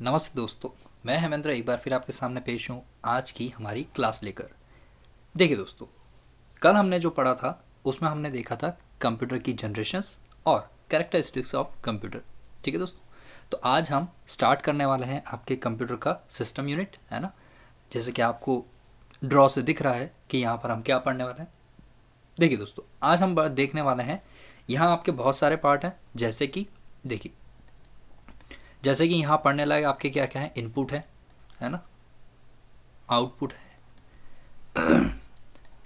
नमस्ते दोस्तों। मैं हेमेंद्र एक बार फिर आपके सामने पेश हूँ आज की हमारी क्लास लेकर। देखिए दोस्तों, कल हमने जो पढ़ा था उसमें हमने देखा था कंप्यूटर की जनरेशंस और कैरेक्टरिस्टिक्स ऑफ कंप्यूटर। ठीक है दोस्तों, तो आज हम स्टार्ट करने वाले हैं आपके कंप्यूटर का सिस्टम यूनिट, है ना। जैसे कि आपको ड्रॉ से दिख रहा है कि यहाँ पर हम क्या पढ़ने वाले हैं। देखिए दोस्तों, आज हम देखने वाले हैं, यहाँ आपके बहुत सारे पार्ट हैं। देखिए जैसे कि यहाँ पढ़ने लायक आपके क्या क्या है, इनपुट है ना, आउटपुट है,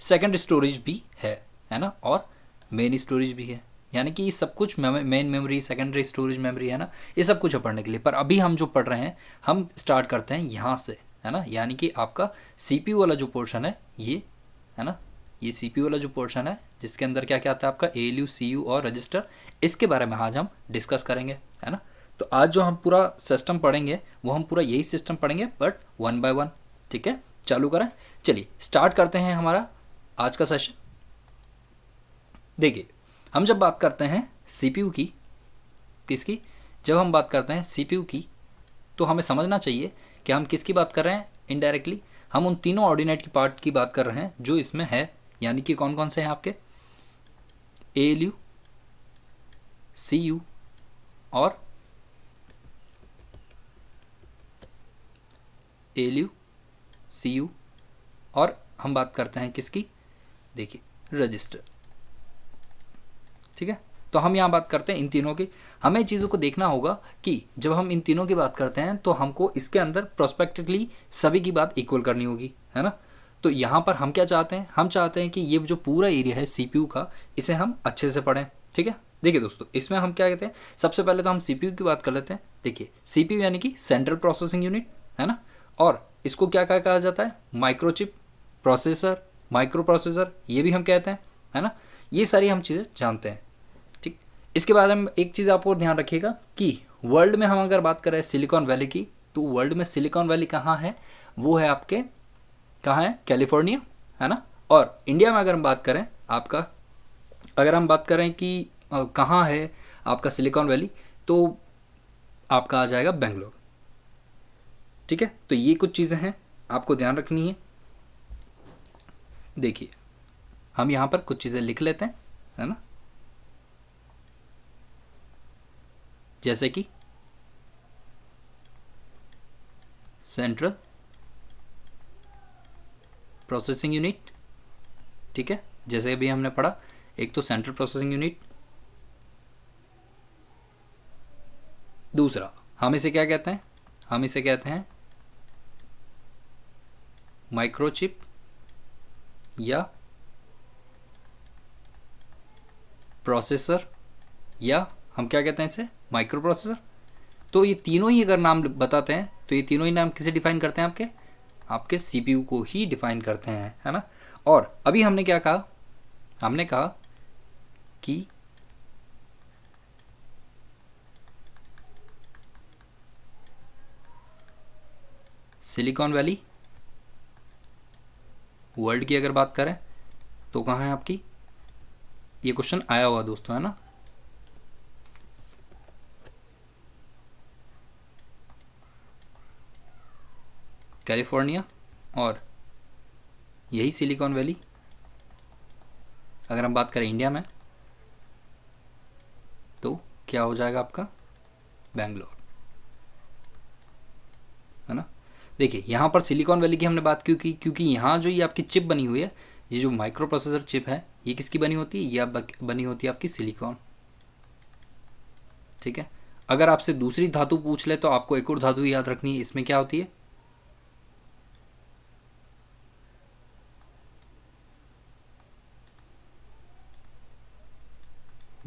सेकंड स्टोरेज भी है ना, और मेन स्टोरेज भी है। यानी कि ये सब कुछ main memory, secondary storage memory, है ना, ये सब कुछ है पढ़ने के लिए। पर अभी हम जो पढ़ रहे हैं, हम स्टार्ट करते हैं यहाँ से, है ना। यानी कि आपका सीपीयू वाला जो पोर्शन है ये, है ना, ये सीपीयू वाला जो पोर्शन है जिसके अंदर क्या क्या आता है आपका एएलयू, सीयू और रजिस्टर, इसके बारे में आज हम डिस्कस करेंगे, है ना। तो आज जो हम पूरा सिस्टम पढ़ेंगे वो हम पूरा यही सिस्टम पढ़ेंगे बट वन बाय वन। ठीक है, चालू करें। चलिए स्टार्ट करते हैं हमारा आज का सेशन। देखिए, हम जब बात करते हैं सीपीयू की, किसकी, जब हम बात करते हैं सीपीयू की, तो हमें समझना चाहिए कि हम किसकी बात कर रहे हैं। इनडायरेक्टली हम उन तीनों ऑर्डिनेट की पार्ट की बात कर रहे हैं जो इसमें है। यानी कि कौन कौन से हैं आपके, एएलयू, सीयू और एएलयू, सीयू और हम बात करते हैं किसकी, देखिए रजिस्टर। ठीक है, तो हम यहाँ बात करते हैं इन तीनों की। हमें चीज़ों को देखना होगा कि जब हम इन तीनों की बात करते हैं तो हमको इसके अंदर प्रोस्पेक्टिवली सभी की बात इक्वल करनी होगी, है ना। तो यहाँ पर हम क्या चाहते हैं, हम चाहते हैं कि ये जो पूरा एरिया है सीपीयू का, इसे हम अच्छे से पढ़ें। ठीक है, देखिए दोस्तों, इसमें हम क्या कहते हैं, सबसे पहले तो हम सीपीयू की बात कर लेते हैं। देखिए सीपीयू यानी कि सेंट्रल प्रोसेसिंग यूनिट, है ना, और इसको क्या क्या कहा जाता है, माइक्रोचिप, प्रोसेसर, माइक्रो प्रोसेसर, ये भी हम कहते हैं, है ना। ये सारी हम चीज़ें जानते हैं। ठीक, इसके बाद हम एक चीज़ आपको ध्यान रखिएगा कि वर्ल्ड में हम अगर बात करें सिलिकॉन वैली की, तो वर्ल्ड में सिलिकॉन वैली कहाँ है, वो है आपके, कहाँ है, कैलिफोर्निया, है ना। और इंडिया में अगर हम बात करें आपका, अगर हम बात करें कि कहाँ है आपका सिलिकॉन वैली, तो आपका आ जाएगा बेंगलोर। ठीक है, तो ये कुछ चीज़ें हैं आपको ध्यान रखनी है। देखिए हम यहाँ पर कुछ चीज़ें लिख लेते हैं, है ना, जैसे कि सेंट्रल प्रोसेसिंग यूनिट। ठीक है, जैसे अभी हमने पढ़ा, एक तो सेंट्रल प्रोसेसिंग यूनिट, दूसरा हम इसे क्या कहते हैं, हम इसे कहते हैं माइक्रोचिप या प्रोसेसर, या हम क्या कहते हैं इसे, माइक्रो प्रोसेसर। तो ये तीनों ही अगर नाम बताते हैं तो ये तीनों ही नाम किसे डिफाइन करते हैं, आपके आपके सीपीयू को ही डिफाइन करते हैं, है ना। और अभी हमने क्या कहा, हमने कहा कि सिलिकॉन वैली वर्ल्ड की अगर बात करें तो कहाँ है आपकी, ये क्वेश्चन आया हुआ दोस्तों, है ना। कैलिफोर्निया और यही सिलिकॉन वैली। अगर हम बात करें इंडिया में तो क्या हो जाएगा आपका, बेंगलोर, है ना। देखिए यहाँ पर सिलिकॉन वैली की हमने बात क्यों की, क्योंकि यहाँ जो ये आपकी चिप बनी हुई है, ये जो माइक्रो प्रोसेसर चिप है, ये किसकी बनी होती है, यह बनी होती है आपकी सिलिकॉन। ठीक है, अगर आपसे दूसरी धातु पूछ ले तो आपको एक और धातु याद रखनी है, इसमें क्या होती है,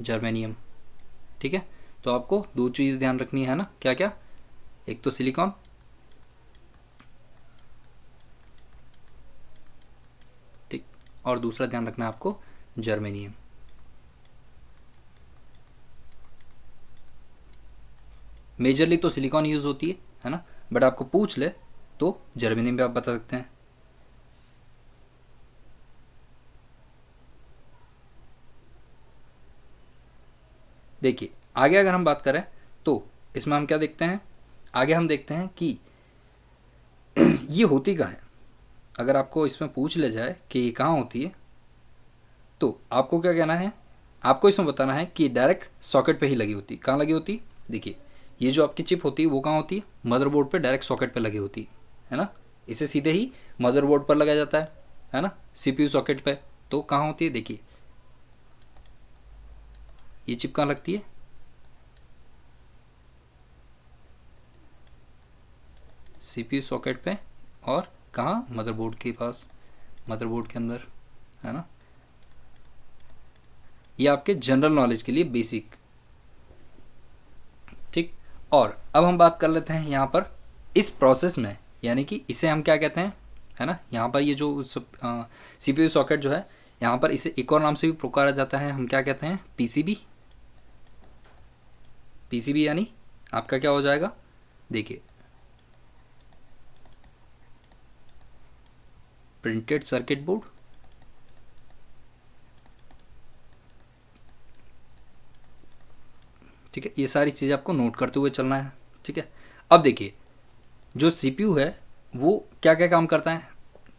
जर्मेनियम। ठीक है, तो आपको दो चीज़ ध्यान रखनी है ना, क्या क्या, एक तो सिलिकॉन, ठीक, और दूसरा ध्यान रखना है आपको जर्मेनियम। मेजरली तो सिलिकॉन यूज़ होती है ना, बट आपको पूछ ले तो जर्मेनियम भी आप बता सकते हैं। देखिए आगे अगर हम बात करें तो इसमें हम क्या देखते हैं, आगे हम देखते हैं कि ये होती कहाँ है। अगर आपको इसमें पूछ ले जाए कि ये कहाँ होती है, तो आपको क्या कहना है, आपको इसमें बताना है कि डायरेक्ट सॉकेट पे ही लगी होती। कहाँ लगी होती? देखिए, ये जो आपकी चिप होती है वो कहाँ होती है? मदरबोर्ड पे डायरेक्ट सॉकेट पे लगी होती है ना। इसे सीधे ही मदरबोर्ड पर लगाया जाता है ना, सीपीयू सॉकेट पे। तो कहाँ होती है? देखिए, ये चिप कहाँ लगती है? सीपीयू सॉकेट पे। और कहाँ? मदरबोर्ड के पास, मदरबोर्ड के अंदर, है ना। ये आपके जनरल नॉलेज के लिए बेसिक, ठीक। और अब हम बात कर लेते हैं यहाँ पर इस प्रोसेस में, यानी कि इसे हम क्या कहते हैं, है ना। यहाँ पर ये जो सीपीयू सॉकेट जो है, यहाँ पर इसे एक और नाम से भी पुकारा जाता है। हम क्या कहते हैं? पीसीबी। पीसीबी यानी आपका क्या हो जाएगा? देखिए, प्रिंटेड सर्किट बोर्ड। ठीक है, ये सारी चीज़ें आपको नोट करते हुए चलना है, ठीक है। अब देखिए, जो सीपीयू है वो क्या क्या काम करता है।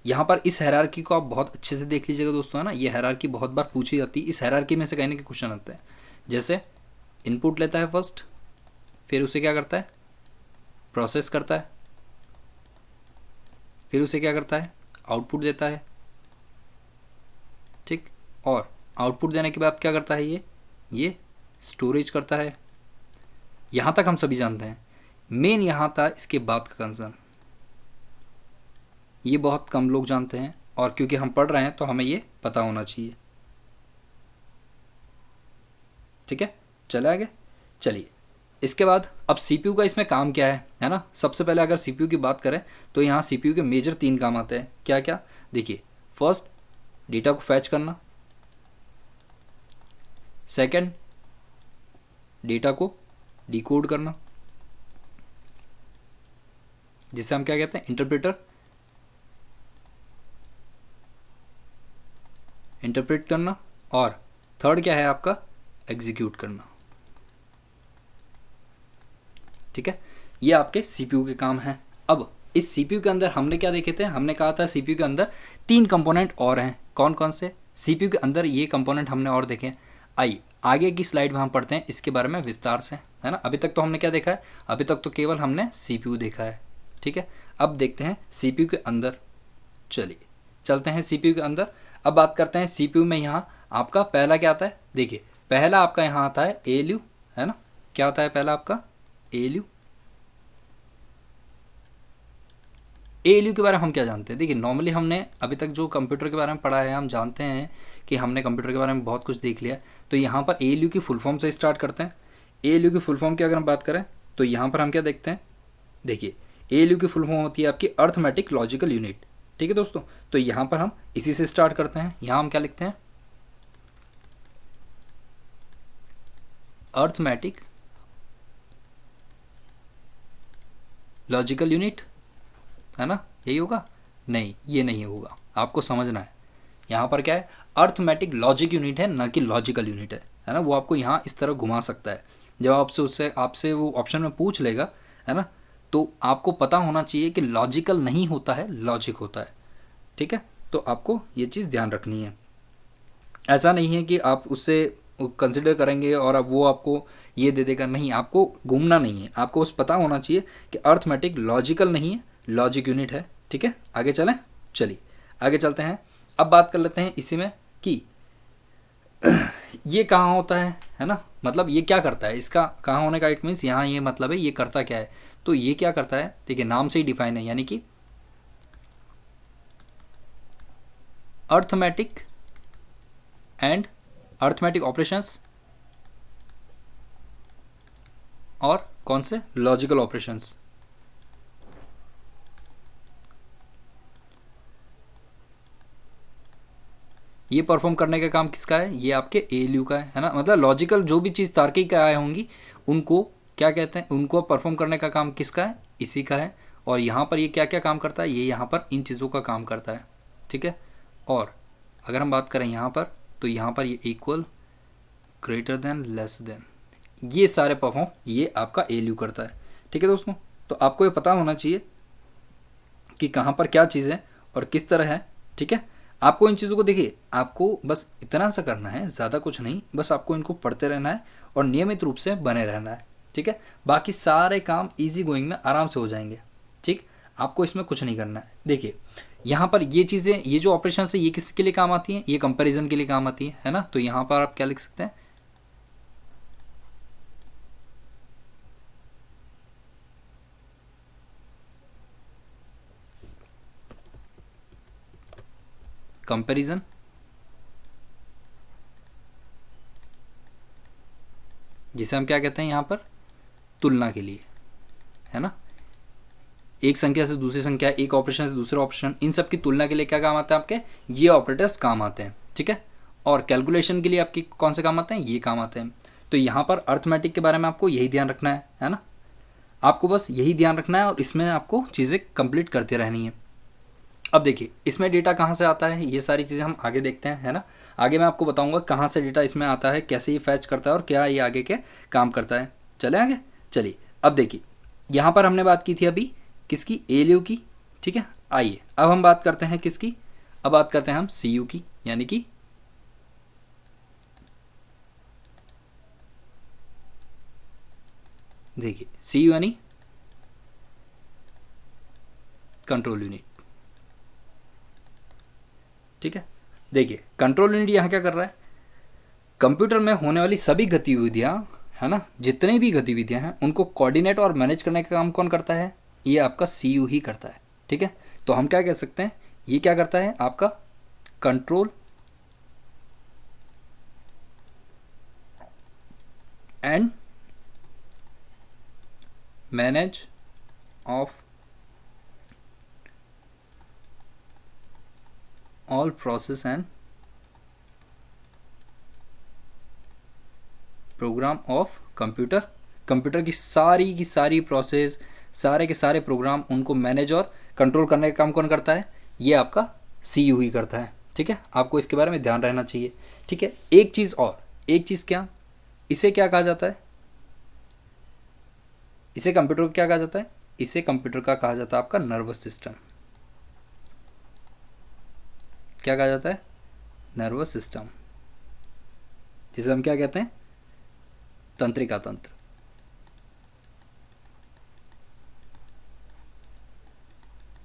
यहाँ पर इस हायरार्की को आप बहुत अच्छे से देख लीजिएगा दोस्तों, है ना। ये हायरार्की बहुत बार पूछी जाती है। इस हायरार्की में से कहने के क्वेश्चन आते हैं। जैसे इनपुट लेता है फर्स्ट, फिर उसे क्या करता है? प्रोसेस करता है, फिर उसे क्या करता है? आउटपुट देता है, ठीक। और आउटपुट देने के बाद क्या करता है? ये स्टोरेज करता है। यहाँ तक हम सभी जानते हैं। मेन यहाँ था इसके बाद का कंसर्न, ये बहुत कम लोग जानते हैं, और क्योंकि हम पढ़ रहे हैं तो हमें ये पता होना चाहिए, ठीक है। चले आगे, चलिए। इसके बाद अब सीपीयू का इसमें काम क्या है ना। सबसे पहले अगर सीपीयू की बात करें तो यहाँ सीपीयू के मेजर 3 काम आते हैं। क्या क्या? देखिए, फर्स्ट, डेटा को फैच करना। सेकंड, डेटा को डिकोड करना, जिसे हम क्या कहते हैं? इंटरप्रेटर, इंटरप्रेट करना। और थर्ड क्या है आपका? एग्जीक्यूट करना, ठीक है। ये आपके सीपीयू के काम हैं। अब इस सीपीयू के अंदर हमने क्या देखे थे? हमने कहा था सीपीयू के अंदर 3 कंपोनेंट और हैं। कौन कौन से? सीपीयू के अंदर ये कंपोनेंट हमने और देखे। आइए आगे की स्लाइड में हम पढ़ते हैं इसके बारे में विस्तार से, है ना। अभी तक तो हमने क्या देखा है? अभी तक तो केवल हमने सीपीयू देखा है, ठीक है। अब देखते हैं सीपीयू के अंदर। चलिए चलते हैं सीपीयू के अंदर। अब बात करते हैं सीपीयू में यहाँ आपका पहला क्या आता है। देखिए, पहला आपका यहाँ आता है एएलयू, है ना। क्या होता है पहला आपका? एएलयू। एएलयू के बारे में हम क्या जानते हैं? देखिए, नॉर्मली हमने अभी तक जो कंप्यूटर के बारे में पढ़ा है, हम जानते हैं कि हमने कंप्यूटर के बारे में बहुत कुछ देख लिया। तो यहाँ पर एएलयू की फुल फॉर्म से स्टार्ट करते हैं। एएलयू की फुल फॉर्म की अगर हम बात करें तो यहाँ पर हम क्या देखते हैं? देखिए, एएलयू की फुल फॉर्म होती है आपकी अर्थमेटिक लॉजिकल यूनिट, ठीक है दोस्तों। तो यहाँ पर हम इसी से स्टार्ट करते हैं। यहाँ हम क्या लिखते हैं? अर्थमेटिक लॉजिकल यूनिट, है ना। यही होगा? नहीं, ये नहीं होगा, आपको समझना है। यहाँ पर क्या है? अर्थमेटिक लॉजिक यूनिट है, ना कि लॉजिकल यूनिट है ना। वो आपको यहाँ इस तरह घुमा सकता है। जब आपसे वो ऑप्शन में पूछ लेगा, है ना, तो आपको पता होना चाहिए कि लॉजिकल नहीं होता है, लॉजिक होता है, ठीक है। तो आपको ये चीज़ ध्यान रखनी है। ऐसा नहीं है कि आप उससे कंसिडर करेंगे और अब वो आपको ये दे देगा, नहीं, आपको घूमना नहीं है। आपको बस पता होना चाहिए कि अर्थमेटिक लॉजिकल नहीं है, लॉजिक यूनिट है, ठीक है। आगे चलें, चलिए आगे चलते हैं। अब बात कर लेते हैं इसी में कि ये कहाँ होता है ना। मतलब ये क्या करता है? इसका कहाँ होने का इट मीन्स यहाँ ये मतलब है ये करता क्या है। तो ये क्या करता है? देखिए, नाम से ही डिफाइन है, यानी कि अर्थमेटिक एंड अर्थमेटिक ऑपरेशंस, और कौन से? Logical operations. ये परफॉर्म करने का काम किसका है? ये आपके एएलयू का है ना। मतलब लॉजिकल जो भी चीज़ तार्किक आए होंगी उनको क्या कहते हैं? उनको परफॉर्म करने का काम किसका है? इसी का है। और यहाँ पर ये क्या क्या काम करता है? ये यहाँ पर इन चीज़ों का काम करता है, ठीक है। और अगर हम बात करें यहाँ पर, तो यहाँ पर ये equal, greater than, less than, ये सारे परफॉर्म ये आपका एएलयू करता है, ठीक है दोस्तों। तो आपको ये पता होना चाहिए कि कहाँ पर क्या चीज़ है और किस तरह है। ठीक है, आपको इन चीज़ों को देखिए, आपको बस इतना सा करना है, ज़्यादा कुछ नहीं, बस आपको इनको पढ़ते रहना है और नियमित रूप से बने रहना है। ठीक है, बाकी सारे काम इजी गोइंग में आराम से हो जाएंगे। ठीक, आपको इसमें कुछ नहीं करना है। देखिए यहाँ पर ये चीज़ें, ये जो ऑपरेशन है ये किसके लिए काम आती हैं, ये कंपैरिजन के लिए काम आती है ना। तो यहाँ पर आप क्या लिख सकते हैं, कंपैरिजन, जिसे हम क्या कहते हैं यहाँ पर, तुलना के लिए, है ना। एक संख्या से दूसरी संख्या, एक ऑपरेशन से दूसरे ऑपरेशन, इन सब की तुलना के लिए क्या काम आता है आपके, ये ऑपरेटर्स काम आते हैं। ठीक है, और कैलकुलेशन के लिए आपके कौन से काम आते हैं, ये काम आते हैं। तो यहाँ पर अर्थमेटिक के बारे में आपको यही ध्यान रखना है ना। आपको बस यही ध्यान रखना है और इसमें आपको चीज़ें कंप्लीट करती रहनी है। अब देखिए इसमें डेटा कहाँ से आता है, ये सारी चीज़ें हम आगे देखते हैं, है ना। आगे मैं आपको बताऊंगा कहाँ से डेटा इसमें आता है, कैसे ये फैच करता है और क्या ये आगे के काम करता है। चले आगे, चलिए अब देखिए यहाँ पर हमने बात की थी अभी किसकी, एलयू की। ठीक है, आइए अब हम बात करते हैं किसकी, अब बात करते हैं हम सीयू की, यानी कि देखिए सीयू यानी कंट्रोल यूनिट। ठीक है, देखिए कंट्रोल यूनिट यहाँ क्या कर रहा है, कंप्यूटर में होने वाली सभी गतिविधियाँ, है ना, जितनी भी गतिविधियाँ हैं उनको कोऑर्डिनेट और मैनेज करने का काम कौन करता है, ये आपका सीयू ही करता है। ठीक है, तो हम क्या कह सकते हैं, ये क्या करता है आपका control and manage of all process and program of computer. Computer की सारी प्रोसेस, सारे के सारे प्रोग्राम, उनको मैनेज और कंट्रोल करने का काम कौन करता है, ये आपका सीयू ही करता है। ठीक है, आपको इसके बारे में ध्यान रहना चाहिए। ठीक है, एक चीज़ और, एक चीज़ क्या, इसे क्या कहा जाता है, इसे कंप्यूटर को क्या कहा जाता है, इसे कंप्यूटर का कहा जाता है आपका नर्वस सिस्टम। क्या कहा जाता है, नर्वस सिस्टम, जिसे हम क्या कहते हैं, तंत्रिका तंत्र।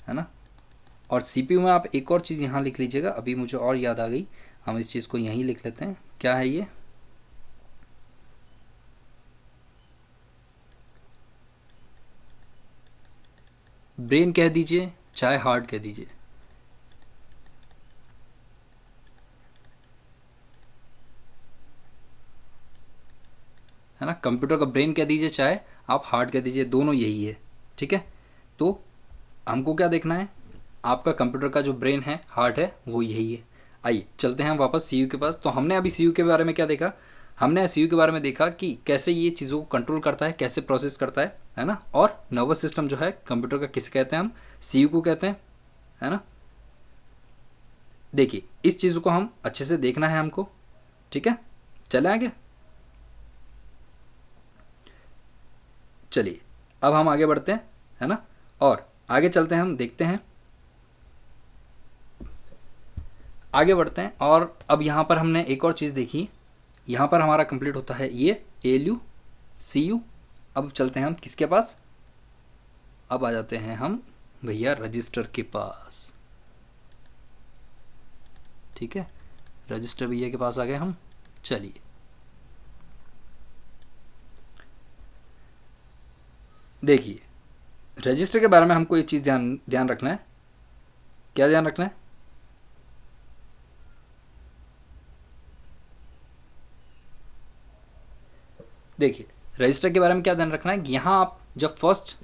है ना। और सीपीयू में आप एक और चीज़ यहाँ लिख लीजिएगा, अभी मुझे और याद आ गई, हम इस चीज़ को यहीं लिख लेते हैं। क्या है ये, ब्रेन कह दीजिए चाहे हार्ट कह दीजिए, है ना। कंप्यूटर का ब्रेन कह दीजिए चाहे आप हार्ट कह दीजिए, दोनों यही है। ठीक है, तो हमको क्या देखना है, आपका कंप्यूटर का जो ब्रेन है, हार्ट है, वो यही है। आइए चलते हैं हम वापस सीयू के पास। तो हमने अभी सीयू के बारे में क्या देखा, हमने सीयू के बारे में देखा कि कैसे ये चीज़ों को कंट्रोल करता है, कैसे प्रोसेस करता है ना। और नर्वस सिस्टम जो है कंप्यूटर का किसे कहते हैं, हम सीयू को कहते हैं, है ना। देखिए इस चीज़ को हम अच्छे से देखना है हमको। ठीक है, चले आगे, चलिए अब हम आगे बढ़ते हैं, है ना। और आगे चलते हैं, हम देखते हैं, आगे बढ़ते हैं। और अब यहाँ पर हमने एक और चीज़ देखी, यहाँ पर हमारा कंप्लीट होता है ये एलयू सीयू। अब चलते हैं हम किसके पास, अब आ जाते हैं हम भैया रजिस्टर के पास। ठीक है, रजिस्टर भैया के पास आ गए हम। चलिए देखिए रजिस्टर के बारे में हमको ये चीज़ ध्यान रखना है। क्या ध्यान रखना है, देखिए रजिस्टर के बारे में क्या ध्यान रखना है, यहाँ आप जब फर्स्ट,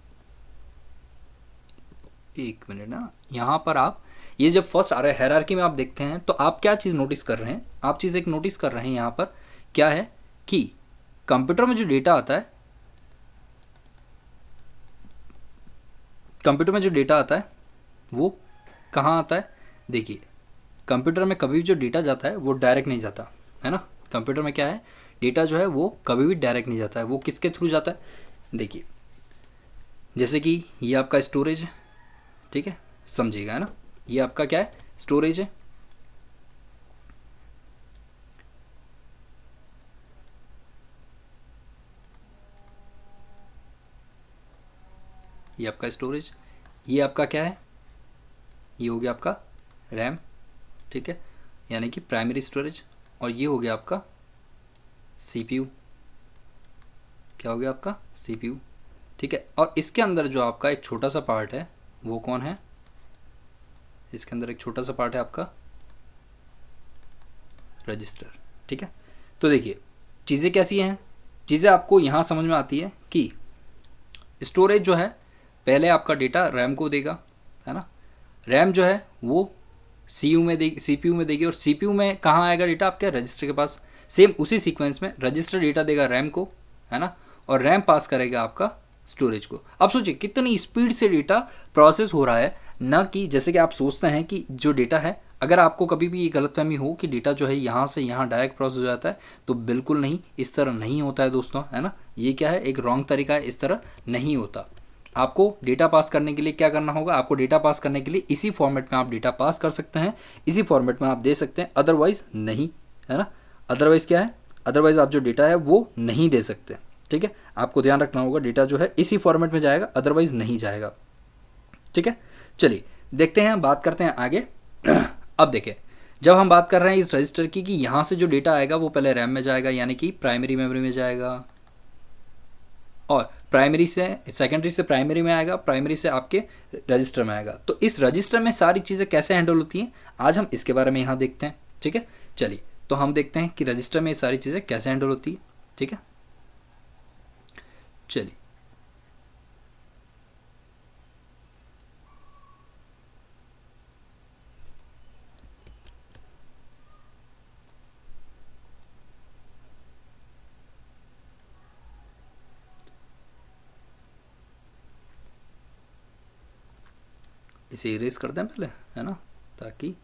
एक मिनट ना, यहाँ पर आप ये जब फर्स्ट आ रहा है हायरार्की में आप देखते हैं, तो आप क्या चीज़ नोटिस कर रहे हैं, आप चीज़ एक नोटिस कर रहे हैं यहाँ पर, क्या है कि कंप्यूटर में जो डेटा आता है, कंप्यूटर में जो डेटा आता है वो कहाँ आता है। देखिए कंप्यूटर में कभी भी जो डेटा जाता है वो डायरेक्ट नहीं जाता, है ना। कंप्यूटर में क्या है, डेटा जो है वो कभी भी डायरेक्ट नहीं जाता है, वो किसके थ्रू जाता है। देखिए जैसे कि ये आपका स्टोरेज है, ठीक है, समझिएगा, है ना, ये आपका क्या है, स्टोरेज है। ये आपका स्टोरेज, ये आपका क्या है, ये हो गया आपका रैम, ठीक है, यानी कि प्राइमरी स्टोरेज। और ये हो गया आपका सीपीयू, क्या हो गया आपका सीपीयू, ठीक है। और इसके अंदर जो आपका एक छोटा सा पार्ट है वो कौन है, इसके अंदर एक छोटा सा पार्ट है आपका रजिस्टर, ठीक है। तो देखिए चीज़ें कैसी हैं, चीज़ें आपको यहाँ समझ में आती है कि स्टोरेज जो है पहले आपका डेटा रैम को देगा, है ना, रैम जो है वो सी यू में देगी, सी पी यू में देगी, और सी पी यू में कहाँ आएगा डेटा, आपके रजिस्टर के पास। सेम उसी सीक्वेंस में रजिस्टर डेटा देगा रैम को, है ना, और रैम पास करेगा आपका स्टोरेज को। अब सोचिए कितनी स्पीड से डेटा प्रोसेस हो रहा है, ना कि जैसे कि आप सोचते हैं कि जो डेटा है, अगर आपको कभी भी ये गलतफहमी हो कि डेटा जो है यहाँ से यहाँ डायरेक्ट प्रोसेस हो जाता है, तो बिल्कुल नहीं, इस तरह नहीं होता है दोस्तों, है ना। ये क्या है, एक रॉन्ग तरीका है, इस तरह नहीं होता। आपको डेटा पास करने के लिए क्या करना होगा, आपको डेटा पास करने के लिए इसी फॉर्मेट में आप डेटा पास कर सकते हैं, इसी फॉर्मेट में आप दे सकते हैं, अदरवाइज नहीं, है ना। अदरवाइज क्या है, अदरवाइज आप जो डेटा है वो नहीं दे सकते, ठीक है। आपको ध्यान रखना होगा डेटा जो है इसी फॉर्मेट में जाएगा, अदरवाइज नहीं जाएगा, ठीक है। चलिए देखते हैं, बात करते हैं आगे। अब देखिए जब हम बात कर रहे हैं इस रजिस्टर की कि यहाँ से जो डेटा आएगा वो पहले रैम में जाएगा, यानी कि प्राइमरी मेमोरी में जाएगा, और प्राइमरी से सेकेंडरी से प्राइमरी में आएगा, प्राइमरी से आपके रजिस्टर में आएगा। तो इस रजिस्टर में सारी चीज़ें कैसे हैंडल होती हैं, आज हम इसके बारे में यहाँ देखते हैं, ठीक है। चलिए तो हम देखते हैं कि रजिस्टर में ये सारी चीज़ें कैसे हैंडल होती है, ठीक है। चलिए इसे इरेज कर दें पहले, है ना, ताकि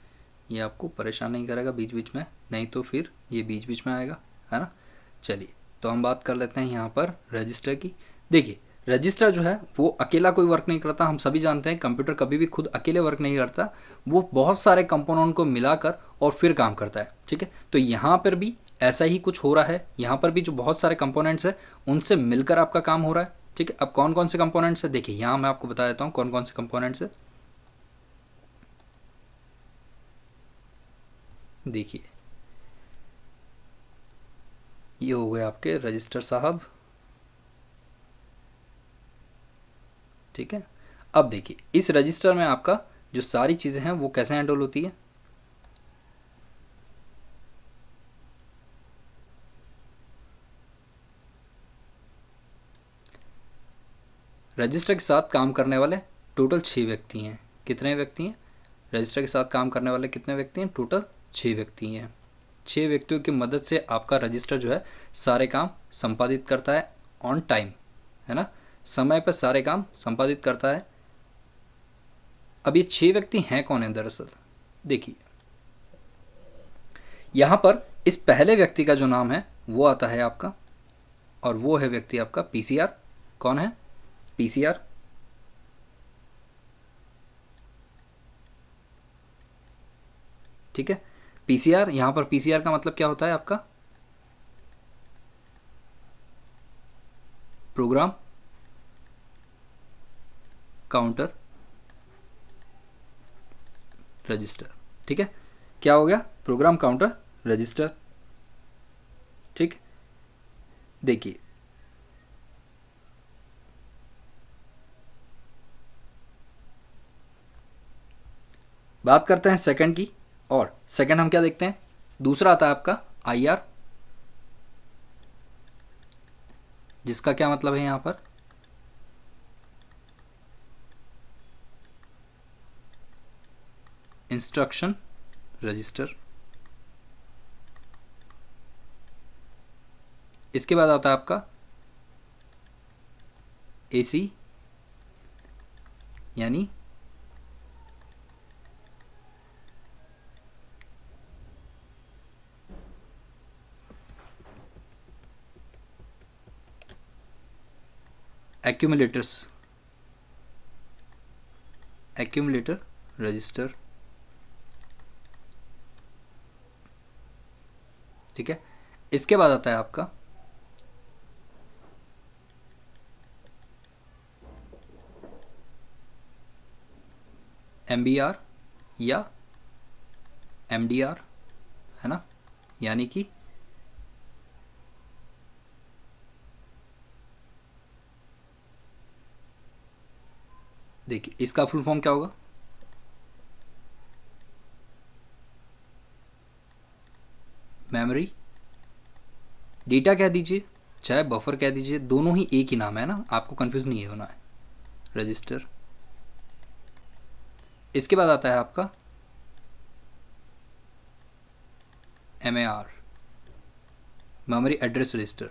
ये आपको परेशान नहीं करेगा बीच बीच में, नहीं तो फिर ये बीच बीच में आएगा, है ना। चलिए तो हम बात कर लेते हैं यहाँ पर रजिस्टर की। देखिए रजिस्टर जो है वो अकेला कोई वर्क नहीं करता, हम सभी जानते हैं कंप्यूटर कभी भी खुद अकेले वर्क नहीं करता, वो बहुत सारे कंपोनेंट को मिलाकर और फिर काम करता है, ठीक है। तो यहाँ पर भी ऐसा ही कुछ हो रहा है, यहाँ पर भी जो बहुत सारे कंपोनेंट्स हैं उनसे मिलकर आपका काम हो रहा है, ठीक है। अब कौन कौन से कंपोनेंट्स है, देखिए यहाँ मैं आपको बता देता हूँ कौन कौन से कंपोनेंट्स है। देखिए ये हो गए आपके रजिस्टर साहब, ठीक है। अब देखिए इस रजिस्टर में आपका जो सारी चीज़ें हैं वो कैसे हैंडल होती है। रजिस्टर के साथ काम करने वाले टोटल 6 व्यक्ति हैं, कितने व्यक्ति हैं, रजिस्टर के साथ काम करने वाले कितने व्यक्ति हैं, टोटल 6 व्यक्ति हैं। 6 व्यक्तियों की मदद से आपका रजिस्टर जो है सारे काम संपादित करता है ऑन टाइम, है ना, समय पर सारे काम संपादित करता है। अब ये 6 व्यक्ति हैं कौन है दरअसल, देखिए यहाँ पर इस पहले व्यक्ति का जो नाम है वो आता है आपका, और वो है व्यक्ति आपका पीसीआर। कौन है, पीसीआर, ठीक है। पीसीआर, यहाँ पर पीसीआर का मतलब क्या होता है आपका, प्रोग्राम काउंटर रजिस्टर, ठीक है। क्या हो गया, प्रोग्राम काउंटर रजिस्टर, ठीक। देखिए बात करते हैं सेकंड की, और सेकंड हम क्या देखते हैं, दूसरा आता है आपका आईआर, जिसका क्या मतलब है यहाँ पर, इंस्ट्रक्शन रजिस्टर। इसके बाद आता है आपका एसी, यानी एक्यूमुलेटर्स, एक्यूमुलेटर रजिस्टर, ठीक है। इसके बाद आता है आपका MBR या MDR, है ना, यानी कि देखिए इसका फुल फॉर्म क्या होगा, मेमोरी डेटा कह दीजिए चाहे बफर कह दीजिए, दोनों ही एक ही नाम है ना, आपको कंफ्यूज नहीं होना है, रजिस्टर। इसके बाद आता है आपका MAR, मेमोरी एड्रेस रजिस्टर,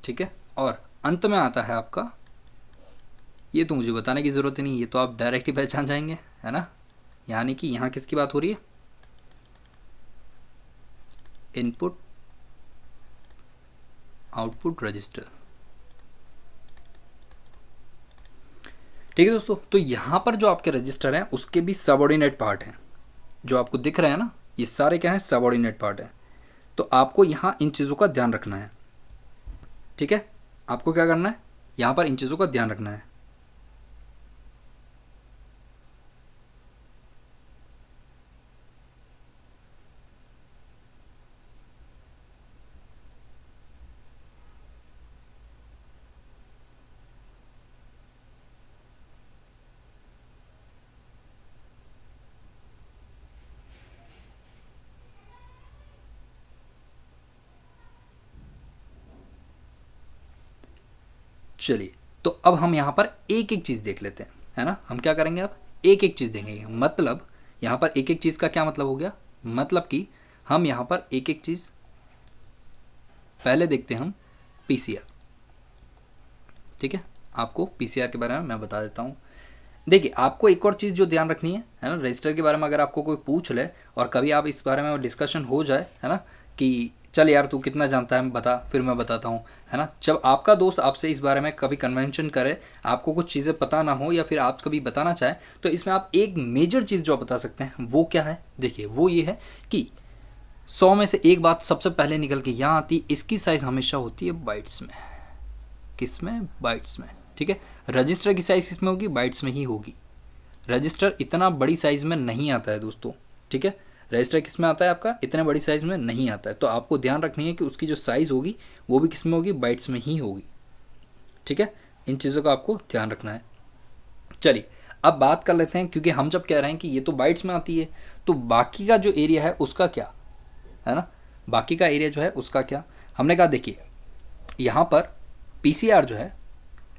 ठीक है। और अंत में आता है आपका, ये तो मुझे बताने की ज़रूरत ही नहीं, ये तो आप डायरेक्ट ही पहचान जाएंगे, है ना, यानी कि यहाँ किसकी बात हो रही है, इनपुट आउटपुट रजिस्टर, ठीक है दोस्तों। तो यहाँ पर जो आपके रजिस्टर हैं उसके भी सबऑर्डिनेट पार्ट हैं, जो आपको दिख रहे हैं ना, ये सारे क्या हैं, सबऑर्डिनेट पार्ट हैं। तो आपको यहाँ इन चीज़ों का ध्यान रखना है, ठीक है। आपको क्या करना है, यहाँ पर इन चीज़ों का ध्यान रखना है। चलिए, तो अब हम यहाँ पर एक एक चीज़ देख लेते हैं, है ना। हम क्या करेंगे, अब एक एक चीज़ देखेंगे। मतलब यहाँ पर एक एक चीज़ का क्या मतलब हो गया, मतलब कि हम यहाँ पर एक एक चीज़ पहले देखते हैं हम PCR, ठीक है। आपको PCR के बारे में मैं बता देता हूँ। देखिए, आपको एक और चीज़ जो ध्यान रखनी है ना, रजिस्टर के बारे में अगर आपको कोई पूछ ले और कभी आप इस बारे में डिस्कशन हो जाए, है ना, कि चल यार तू कितना जानता है बता, फिर मैं बताता हूँ, है ना। जब आपका दोस्त आपसे इस बारे में कभी कन्वेंशन करे, आपको कुछ चीज़ें पता ना हो या फिर आप कभी बताना चाहें, तो इसमें आप एक मेजर चीज़ जो आप बता सकते हैं वो क्या है, देखिए वो ये है कि 100 में से एक बात सबसे पहले निकल के यहाँ आती, इसकी साइज़ हमेशा होती है बाइट्स में। किस में, बाइट्स में, ठीक है। रजिस्टर की साइज़ किस में होगी, बाइट्स में ही होगी। रजिस्टर इतना बड़ी साइज़ में नहीं आता है दोस्तों, ठीक है। रजिस्टर किस में आता है आपका, इतने बड़ी साइज़ में नहीं आता है। तो आपको ध्यान रखनी है कि उसकी जो साइज़ होगी वो भी किस में होगी, बाइट्स में ही होगी, ठीक है। इन चीज़ों का आपको ध्यान रखना है। चलिए अब बात कर लेते हैं, क्योंकि हम जब कह रहे हैं कि ये तो बाइट्स में आती है, तो बाकी का जो एरिया है उसका क्या, है ना, बाकी का एरिया जो है उसका क्या। हमने कहा देखिए यहाँ पर PCR जो है,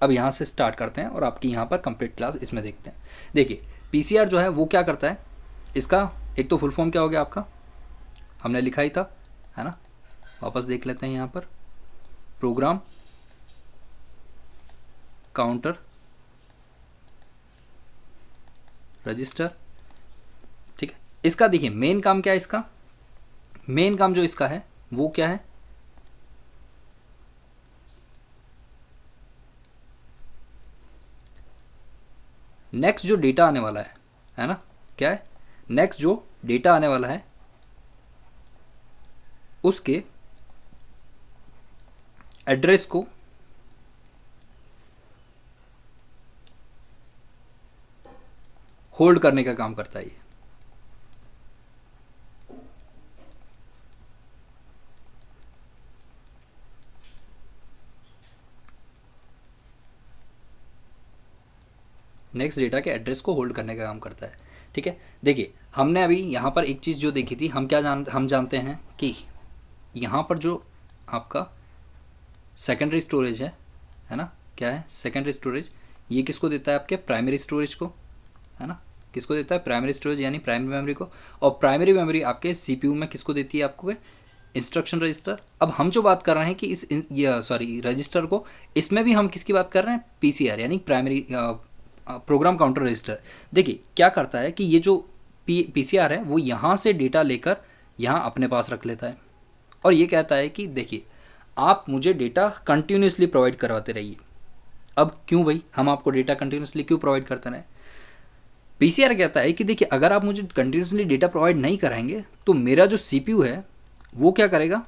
अब यहाँ से स्टार्ट करते हैं और आपकी यहाँ पर कंप्लीट क्लास इसमें देखते हैं। देखिए PCR जो है वो क्या करता है, इसका एक तो फुल फॉर्म क्या हो गया आपका, हमने लिखा ही था, है ना, वापस देख लेते हैं। यहाँ पर प्रोग्राम काउंटर रजिस्टर, ठीक है। इसका देखिए मेन काम क्या है, इसका मेन काम जो इसका है वो क्या है, नेक्स्ट जो डेटा आने वाला है ना, क्या है, नेक्स्ट जो डेटा आने वाला है उसके एड्रेस को होल्ड करने का काम करता है ये। नेक्स्ट डेटा के एड्रेस को होल्ड करने का काम करता है, ठीक है। देखिए हमने अभी यहाँ पर एक चीज़ जो देखी थी, हम जानते हैं कि यहाँ पर जो आपका सेकेंडरी स्टोरेज है ना, क्या है सेकेंडरी स्टोरेज, ये किसको देता है, आपके प्राइमरी स्टोरेज को, है ना, किसको देता है, प्राइमरी स्टोरेज यानी प्राइमरी मेमोरी को। और प्राइमरी मेमोरी आपके CPU में किसको देती है, आपको इंस्ट्रक्शन रजिस्टर। अब हम जो बात कर रहे हैं कि रजिस्टर को, इसमें भी हम किसकी बात कर रहे हैं, PCR यानी प्राइमरी प्रोग्राम काउंटर रजिस्टर। देखिए क्या करता है कि ये जो PCR है वो यहाँ से डेटा लेकर यहाँ अपने पास रख लेता है, और ये कहता है कि देखिए आप मुझे डेटा कंटिन्यूसली प्रोवाइड करवाते रहिए। अब क्यों भाई हम आपको डेटा कंटिन्यूसली क्यों प्रोवाइड करते रहें? पीसीआर कहता है कि देखिए अगर आप मुझे कंटिन्यूसली डेटा प्रोवाइड नहीं कराएंगे तो मेरा जो सीपीयू है वो क्या करेगा,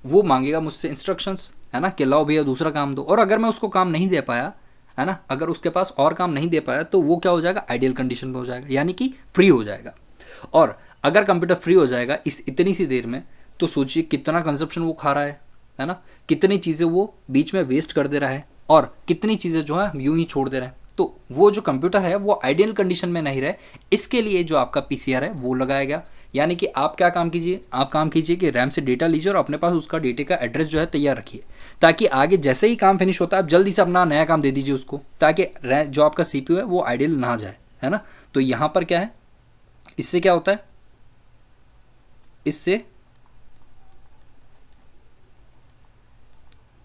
वो मांगेगा मुझसे इंस्ट्रक्शंस, है ना, कि लाओ भैया दूसरा काम दो। और अगर मैं उसको काम नहीं दे पाया, है ना, अगर उसके पास और काम नहीं दे पाया तो वो क्या हो जाएगा, आइडियल कंडीशन में हो जाएगा, यानी कि फ्री हो जाएगा। और अगर कंप्यूटर फ्री हो जाएगा इस इतनी सी देर में, तो सोचिए कितना कंजप्शन वो खा रहा है ना, कितनी चीज़ें वो बीच में वेस्ट कर दे रहा है और कितनी चीज़ें जो है यूं ही छोड़ दे रहे हैं। तो वो जो कंप्यूटर है वो आइडियल कंडीशन में नहीं रहे, इसके लिए जो आपका पीसीआर है वो लगाया गया। यानी कि आप क्या काम कीजिए, आप काम कीजिए कि रैम से डेटा लीजिए और अपने पास उसका डेटे का एड्रेस जो है तैयार रखिए, ताकि आगे जैसे ही काम फिनिश होता है आप जल्दी से अपना नया काम दे दीजिए उसको, ताकि जो आपका सीपीयू है वो आइडियल ना जाए, है ना। तो यहाँ पर क्या है, इससे क्या होता है, इससे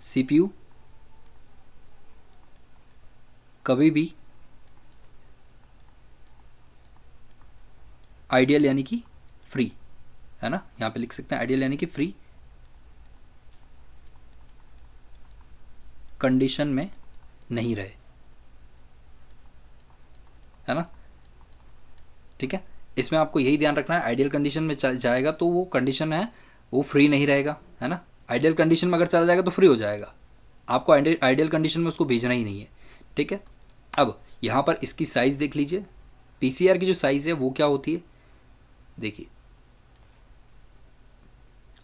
सीपीयू कभी भी आइडियल यानी कि फ्री, है ना, यहाँ पे लिख सकते हैं आइडियल यानी कि फ्री कंडीशन में नहीं रहे, है ना। ठीक है, इसमें आपको यही ध्यान रखना है, आइडियल कंडीशन में चल जाएगा तो वो कंडीशन है वो फ्री नहीं रहेगा, है ना। आइडियल कंडीशन में अगर चला जाएगा तो फ्री हो जाएगा, आपको आइडियल कंडीशन में उसको भेजना ही नहीं है। ठीक है, अब यहाँ पर इसकी साइज़ देख लीजिए, पीसीआर की जो साइज़ है वो क्या होती है, देखिए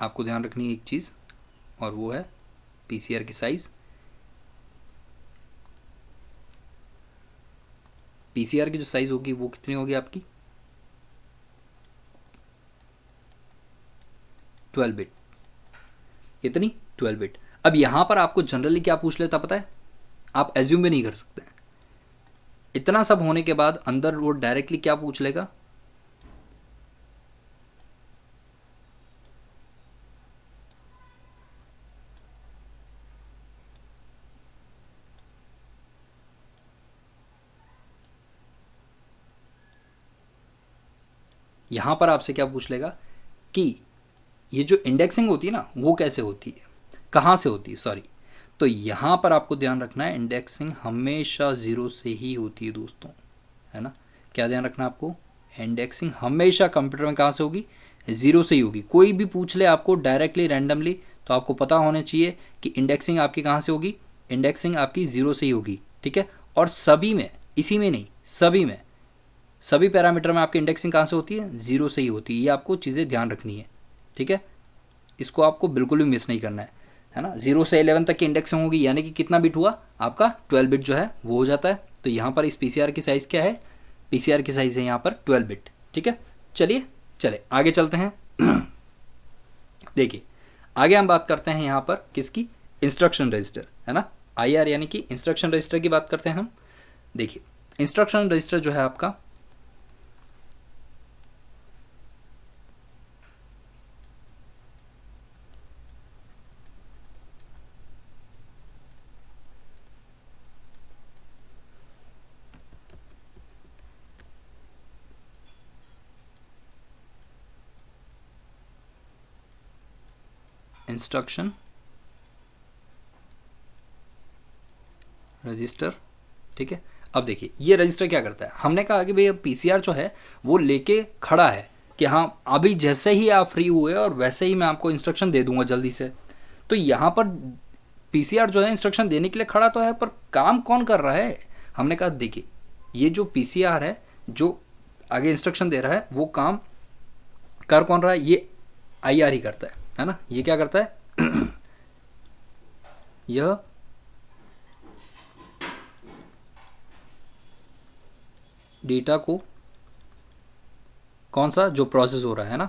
आपको ध्यान रखनी है एक चीज़, और वो है पीसीआर की साइज़। पीसीआर की जो साइज़ होगी वो कितनी होगी आपकी, 12 बिट। कितनी, 12 बिट। अब यहाँ पर आपको जनरली क्या पूछ लेता पता है, आप एज्यूम भी नहीं कर सकते हैं। इतना सब होने के बाद अंदर वो डायरेक्टली क्या पूछ लेगा, यहाँ पर आपसे क्या पूछ लेगा कि ये जो इंडेक्सिंग होती है ना वो कैसे होती है, कहाँ से होती है, सॉरी। तो यहाँ पर आपको ध्यान रखना है, इंडेक्सिंग हमेशा ज़ीरो से ही होती है दोस्तों, है ना। क्या ध्यान रखना है आपको, इंडेक्सिंग हमेशा कंप्यूटर में कहाँ से होगी, ज़ीरो से ही होगी। कोई भी पूछ ले आपको डायरेक्टली रैंडमली तो आपको पता होना चाहिए कि इंडेक्सिंग आपकी कहाँ से होगी, इंडेक्सिंग आपकी ज़ीरो से ही होगी। ठीक है, और सभी में, इसी में नहीं, सभी में, सभी पैरामीटर में आपकी इंडेक्सिंग कहाँ से होती है, ज़ीरो से ही होती है। ये आपको चीज़ें ध्यान रखनी है। ठीक है, इसको आपको बिल्कुल भी मिस नहीं करना है ना। 0 से 11 तक की इंडेक्सिंग होगी, यानी कि कितना बिट हुआ आपका, 12 बिट जो है वो हो जाता है। तो यहाँ पर इस पीसीआर की साइज़ क्या है, पीसीआर की साइज़ है यहाँ पर 12 बिट। ठीक है, चलिए चले आगे चलते हैं। देखिए आगे हम बात करते हैं यहाँ पर किसकी, इंस्ट्रक्शन रजिस्टर, है ना, आईआर यानी कि इंस्ट्रक्शन रजिस्टर की बात करते हैं हम। देखिए इंस्ट्रक्शन रजिस्टर जो है आपका, इंस्ट्रक्शन रजिस्टर। ठीक है, अब देखिए ये रजिस्टर क्या करता है, हमने कहा कि भैया पीसीआर जो है वो लेके खड़ा है कि हाँ अभी जैसे ही आप फ्री हुए और वैसे ही मैं आपको इंस्ट्रक्शन दे दूंगा जल्दी से। तो यहाँ पर पीसीआर जो है इंस्ट्रक्शन देने के लिए खड़ा तो है, पर काम कौन कर रहा है, हमने कहा देखिए ये जो पीसीआर है जो आगे इंस्ट्रक्शन दे रहा है वो काम कर कौन रहा है, ये आईआर ही करता है ना। ये क्या करता है, यह डेटा को, कौन सा, जो प्रोसेस हो रहा है ना,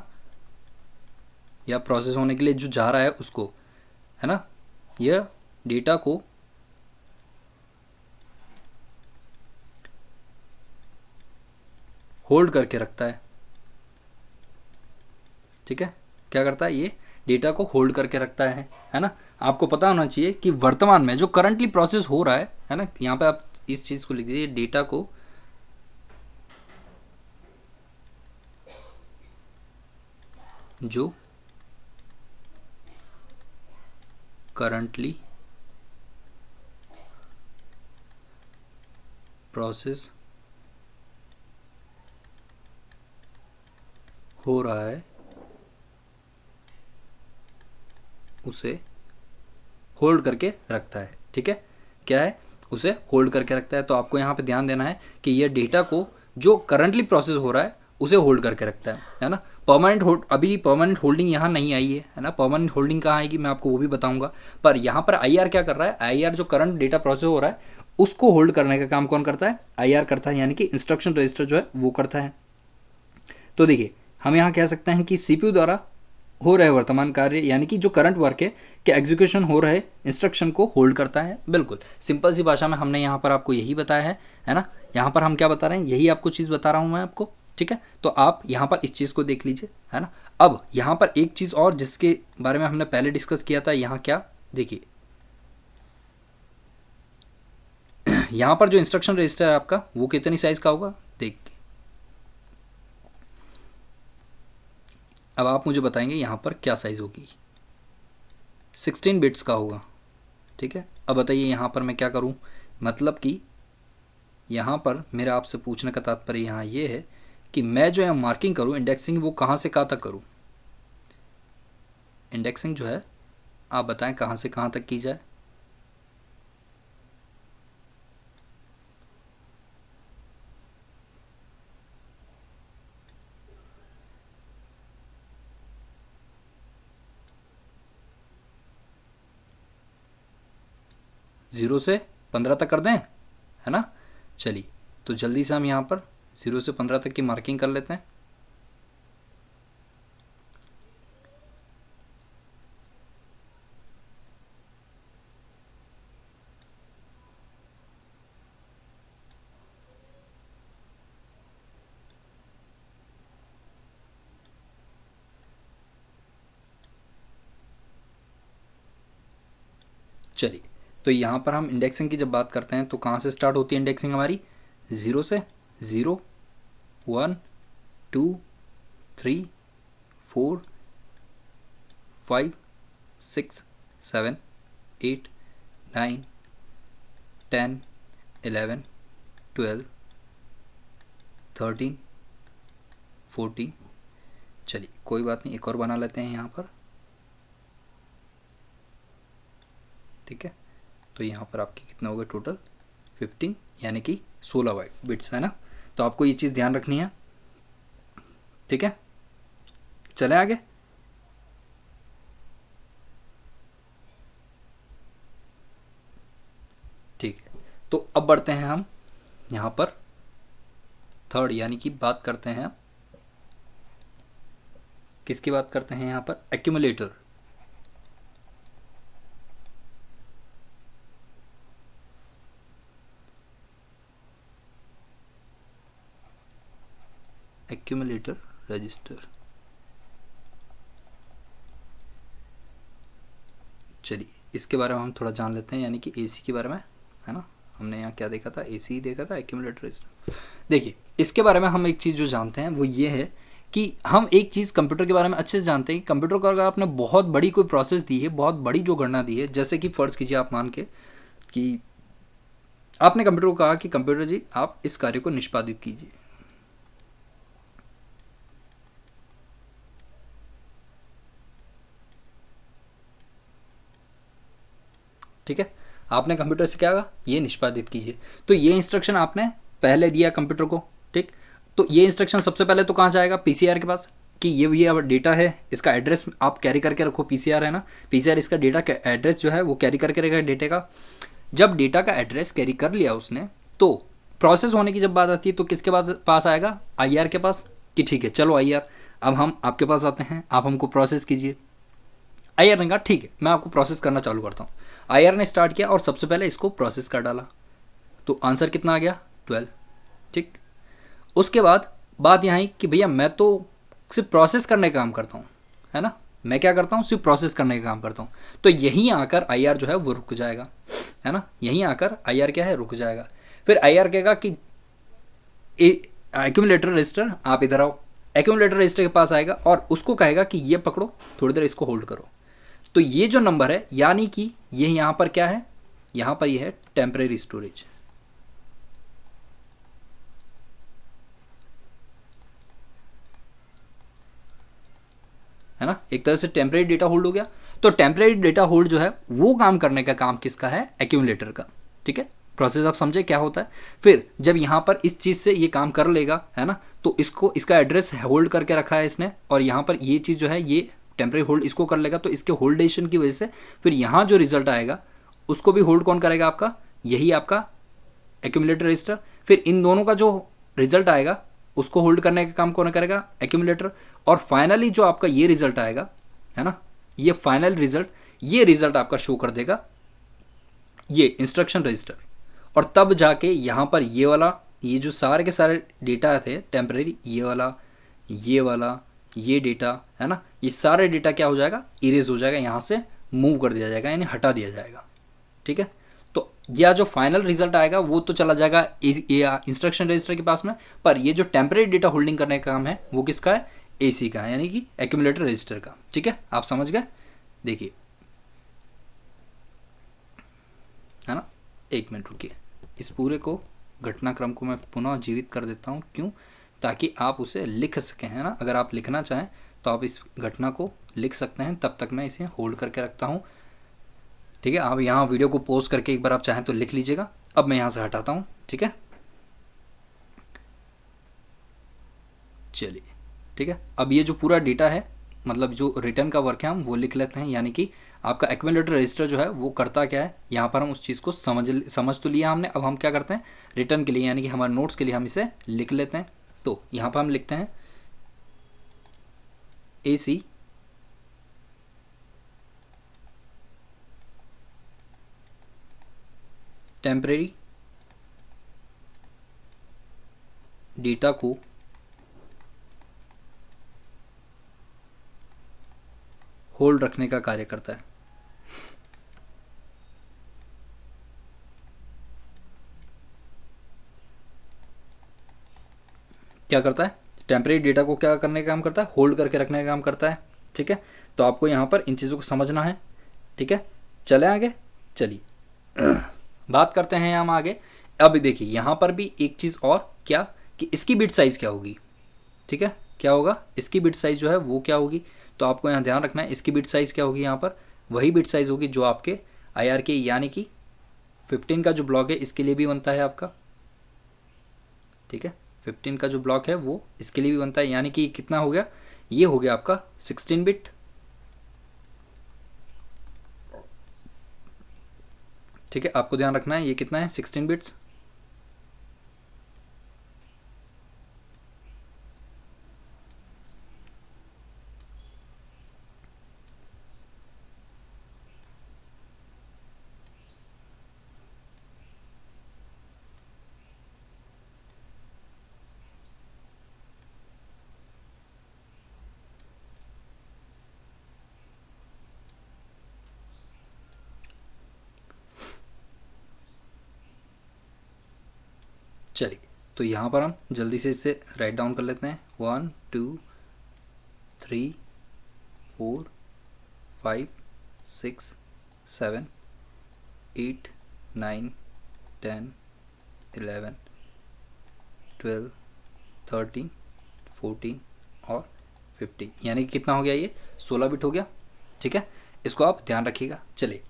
या प्रोसेस होने के लिए जो जा रहा है उसको, है ना, यह डेटा को होल्ड करके रखता है। ठीक है, क्या करता है, ये डेटा को होल्ड करके रखता है ना। आपको पता होना चाहिए कि वर्तमान में जो करंटली प्रोसेस हो रहा है ना, यहाँ पे आप इस चीज़ को लिख दीजिए, डेटा को जो करंटली प्रोसेस हो रहा है उसे होल्ड करके रखता है। ठीक है, क्या है, उसे होल्ड करके रखता है। तो आपको यहाँ पे ध्यान देना है कि ये डेटा को जो करंटली प्रोसेस हो रहा है उसे होल्ड करके रखता है ना। परमानेंट होल्ड, अभी परमानेंट होल्डिंग यहाँ नहीं आई है ना। परमानेंट होल्डिंग कहाँ आएगी मैं आपको वो भी बताऊंगा। पर यहाँ पर आईआर क्या कर रहा है, आईआर जो करंट डेटा प्रोसेस हो रहा है उसको होल्ड करने का काम कौन करता है, आईआर करता है, यानी कि इंस्ट्रक्शन रजिस्टर जो है वो करता है। तो देखिए हम यहाँ कह सकते हैं कि सीपीयू द्वारा हो रहे वर्तमान कार्य यानी कि जो करंट वर्क है कि एग्जीक्यूशन हो रहे इंस्ट्रक्शन को होल्ड करता है। बिल्कुल सिंपल सी भाषा में हमने यहाँ पर आपको यही बताया है ना। यहाँ पर हम क्या बता रहे हैं, यही आपको चीज़ बता रहा हूँ मैं आपको। ठीक है, तो आप यहाँ पर इस चीज़ को देख लीजिए, है ना। अब यहाँ पर एक चीज़ और जिसके बारे में हमने पहले डिस्कस किया था, यहाँ क्या देखिए यहाँ पर जो इंस्ट्रक्शन रजिस्टर है आपका वो कितनी साइज का होगा देख के अब आप मुझे बताएंगे यहाँ पर क्या साइज़ होगी, 16 बिट्स का होगा। ठीक है, अब बताइए यहाँ पर मैं क्या करूँ, मतलब कि यहाँ पर मेरा आपसे पूछने का तात्पर्य यहाँ ये है कि मैं जो है मार्किंग करूँ इंडेक्सिंग, वो कहाँ से कहाँ तक करूँ। इंडेक्सिंग जो है आप बताएं कहाँ से कहाँ तक की जाए। ज़ीरो से 15 तक कर दें, है ना। चलिए तो जल्दी से हम यहाँ पर 0 से 15 तक की मार्किंग कर लेते हैं। चलिए तो यहाँ पर हम इंडेक्सिंग की जब बात करते हैं तो कहाँ से स्टार्ट होती है इंडेक्सिंग हमारी, 0 से। 0 1 2 3 4 5 6 7 8 9 10 11 12 13 14। चलिए कोई बात नहीं, एक और बना लेते हैं यहाँ पर। ठीक है, तो यहाँ पर आपके कितना हो गए टोटल 15 यानी कि 16 बिट्स, है ना। तो आपको ये चीज़ ध्यान रखनी है। ठीक है, चले आगे। ठीक है, तो अब बढ़ते हैं हम यहाँ पर थर्ड, यानी कि बात करते हैं, किसकी बात करते हैं यहाँ पर, एक्यूमुलेटर। Accumulator register. चलिए इसके बारे में हम थोड़ा जान लेते हैं, यानी कि एसी के बारे में, है ना। हमने यहाँ क्या देखा था, एसी ही देखा था, एक्यूमुलेटर रजिस्टर। देखिए इसके बारे में हम एक चीज़ जो जानते हैं वो ये है कि हम एक चीज़ कंप्यूटर के बारे में अच्छे से जानते हैं कि कंप्यूटर को अगर आपने बहुत बड़ी कोई प्रोसेस दी है, बहुत बड़ी जो गणना दी है, जैसे कि फ़र्ज़ कीजिए आप मान के कि आपने कंप्यूटर को कहा कि कंप्यूटर जी आप इस कार्य को निष्पादित कीजिए। ठीक है, आपने कंप्यूटर से क्या कहा, ये निष्पादित कीजिए। तो ये इंस्ट्रक्शन आपने पहले दिया कंप्यूटर को। ठीक, तो ये इंस्ट्रक्शन सबसे पहले तो कहाँ जाएगा, पीसीआर के पास, कि ये अब डेटा है, इसका एड्रेस आप कैरी करके रखो। पीसीआर है ना, पीसीआर इसका डेटा का एड्रेस जो है वो कैरी करके रखेगा डेटे का। जब डेटा का एड्रेस कैरी कर लिया उसने, तो प्रोसेस होने की जब बात आती है तो किसके पास आएगा, आईआर के पास, कि ठीक है चलो आईआर अब हम आपके पास आते हैं, आप हमको प्रोसेस कीजिए। आईआर ने कहा ठीक है मैं आपको प्रोसेस करना चालू करता हूँ। आईआर ने स्टार्ट किया और सबसे पहले इसको प्रोसेस कर डाला, तो आंसर कितना आ गया, 12। ठीक, उसके बाद बात यहाँ आई कि भैया मैं तो सिर्फ प्रोसेस करने का काम करता हूँ, है ना, मैं क्या करता हूँ, सिर्फ प्रोसेस करने का काम करता हूँ। तो यहीं आकर आईआर जो है वो रुक जाएगा, है ना, यहीं आकर आईआर क्या है, रुक जाएगा। फिर आईआर कहेगा कि एक्यूमुलेटर रजिस्टर आप इधर आओ। एक्यूमुलेटर रजिस्टर के पास आएगा और उसको कहेगा कि ये पकड़ो, थोड़ी देर इसको होल्ड करो। तो ये जो नंबर है यानी कि ये यहाँ पर क्या है, यहाँ पर ये है टेम्परेरी स्टोरेज, है ना, एक तरह से टेम्परेरी डेटा होल्ड हो गया। तो टेम्परेरी डेटा होल्ड जो है वो काम करने का काम किसका है, एक्यूमुलेटर का। ठीक है, प्रोसेस आप समझे क्या होता है। फिर जब यहाँ पर इस चीज़ से ये काम कर लेगा, है ना, तो इसको इसका एड्रेस होल्ड करके रखा है इसने, और यहाँ पर ये चीज़ जो है ये टेम्परेरी होल्ड इसको कर लेगा। तो इसके होल्डेशन की वजह से फिर यहाँ जो रिजल्ट आएगा उसको भी होल्ड कौन करेगा, आपका यही आपका एक्यूमुलेटर रजिस्टर। फिर इन दोनों का जो रिजल्ट आएगा उसको होल्ड करने का काम कौन करेगा, एक्यूमुलेटर। और फाइनली जो आपका ये रिजल्ट आएगा, है ना, ये फाइनल रिजल्ट, ये रिजल्ट आपका शो कर देगा ये इंस्ट्रक्शन रजिस्टर। और तब जाके यहाँ पर ये वाला, ये जो सारे के सारे डेटा थे टेम्परेरी, ये वाला, ये वाला, ये डेटा, है ना, ये सारे डेटा क्या हो जाएगा, इरेज हो जाएगा, यहाँ से मूव कर दिया जाएगा, यानी हटा दिया जाएगा। ठीक है, तो यह जो फाइनल रिजल्ट आएगा वो तो चला जाएगा इंस्ट्रक्शन रजिस्टर के पास में, पर ये जो टेम्परेरी डेटा होल्डिंग करने का काम है वो किसका है, एसी का है, यानी कि एक्यूमुलेटर रजिस्टर का। ठीक है, आप समझ गए। देखिए, है ना, एक मिनट रुकिए, इस पूरे को घटनाक्रम को मैं पुनः जीवित कर देता हूँ। क्यों, ताकि आप उसे लिख सकें, है ना। अगर आप लिखना चाहें तो आप इस घटना को लिख सकते हैं, तब तक मैं इसे होल्ड करके रखता हूँ। ठीक है, आप यहाँ वीडियो को पॉज करके एक बार आप चाहें तो लिख लीजिएगा। अब मैं यहाँ से हटाता हूँ। ठीक है, चलिए, ठीक है, अब ये जो पूरा डेटा है, मतलब जो रिटर्न का वर्क है, हम वो लिख लेते हैं। यानी कि आपका एक्यूमुलेटर रजिस्टर जो है वो करता क्या है, यहाँ पर हम उस चीज़ को समझ तो लिया हमने। अब हम क्या करते हैं, रिटर्न के लिए यानी कि हमारे नोट्स के लिए हम इसे लिख लेते हैं। तो यहाँ पर हम लिखते हैं AC टेम्परेरी डेटा को होल्ड रखने का कार्य करता है। क्या करता है, टेम्परेरी डेटा को क्या करने का काम करता है, होल्ड करके रखने का काम करता है। ठीक है, तो आपको यहाँ पर इन चीज़ों को समझना है। ठीक है, चले आगे, चलिए बात करते हैं हम आगे। अब देखिए यहाँ पर भी एक चीज़ और, क्या कि इसकी बिट साइज़ क्या होगी। ठीक है, क्या होगा, इसकी बिट साइज़ जो है वो क्या होगी, तो आपको यहाँ ध्यान रखना है। इसकी बिट साइज़ क्या होगी, यहाँ पर वही बिट साइज़ होगी जो आपके IR के यानी कि 15 का जो ब्लॉक है इसके लिए भी बनता है आपका। ठीक है, 15 का जो ब्लॉक है वो इसके लिए भी बनता है, यानी कि कितना हो गया, ये हो गया आपका 16 बिट। ठीक है, आपको ध्यान रखना है ये कितना है, 16 बिट्स। चलिए, तो यहाँ पर हम जल्दी से इसे राइट डाउन कर लेते हैं। 1 2 3 4 5 6 7 8 9 10 11 12 13 14 और 15, यानी कि कितना हो गया, ये 16 बिट हो गया। ठीक है, इसको आप ध्यान रखिएगा। चलिए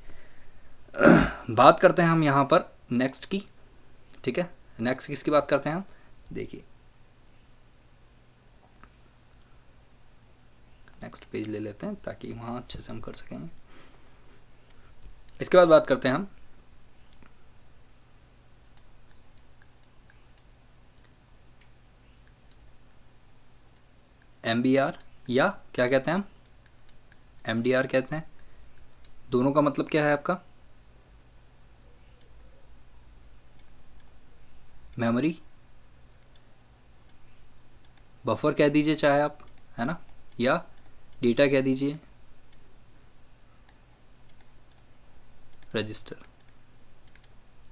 बात करते हैं हम यहाँ पर नेक्स्ट की। ठीक है, नेक्स्ट किसकी बात करते हैं हम, देखिए नेक्स्ट पेज ले लेते हैं ताकि वहाँ अच्छे से हम कर सकें। इसके बाद बात करते हैं हम MBR, या क्या कहते हैं हम, MDR कहते हैं। दोनों का मतलब क्या है आपका, मेमोरी बफर कह दीजिए चाहे आप, है ना, या डेटा कह दीजिए, रजिस्टर।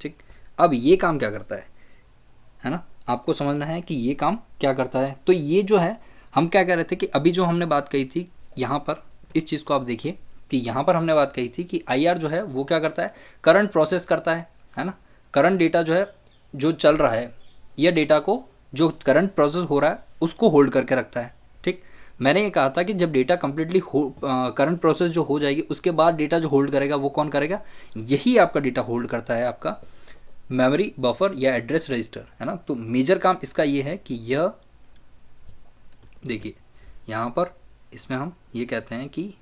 ठीक, अब ये काम क्या करता है ना, आपको समझना है कि ये काम क्या करता है। तो ये जो है, हम क्या कह रहे थे कि अभी जो हमने बात कही थी यहाँ पर, इस चीज़ को आप देखिए कि यहाँ पर हमने बात कही थी कि IR जो है वो क्या करता है, करंट प्रोसेस करता है ना। करंट डेटा जो है, जो चल रहा है, यह डेटा को, जो करंट प्रोसेस हो रहा है उसको होल्ड करके रखता है। ठीक, मैंने ये कहा था कि जब डेटा कम्प्लीटली करंट प्रोसेस जो हो जाएगी उसके बाद डेटा जो होल्ड करेगा वो कौन करेगा, यही आपका डेटा होल्ड करता है आपका मेमोरी बफर या एड्रेस रजिस्टर, है ना। तो मेजर काम इसका ये है कि यह देखिए यहाँ पर इसमें हम ये कहते हैं कि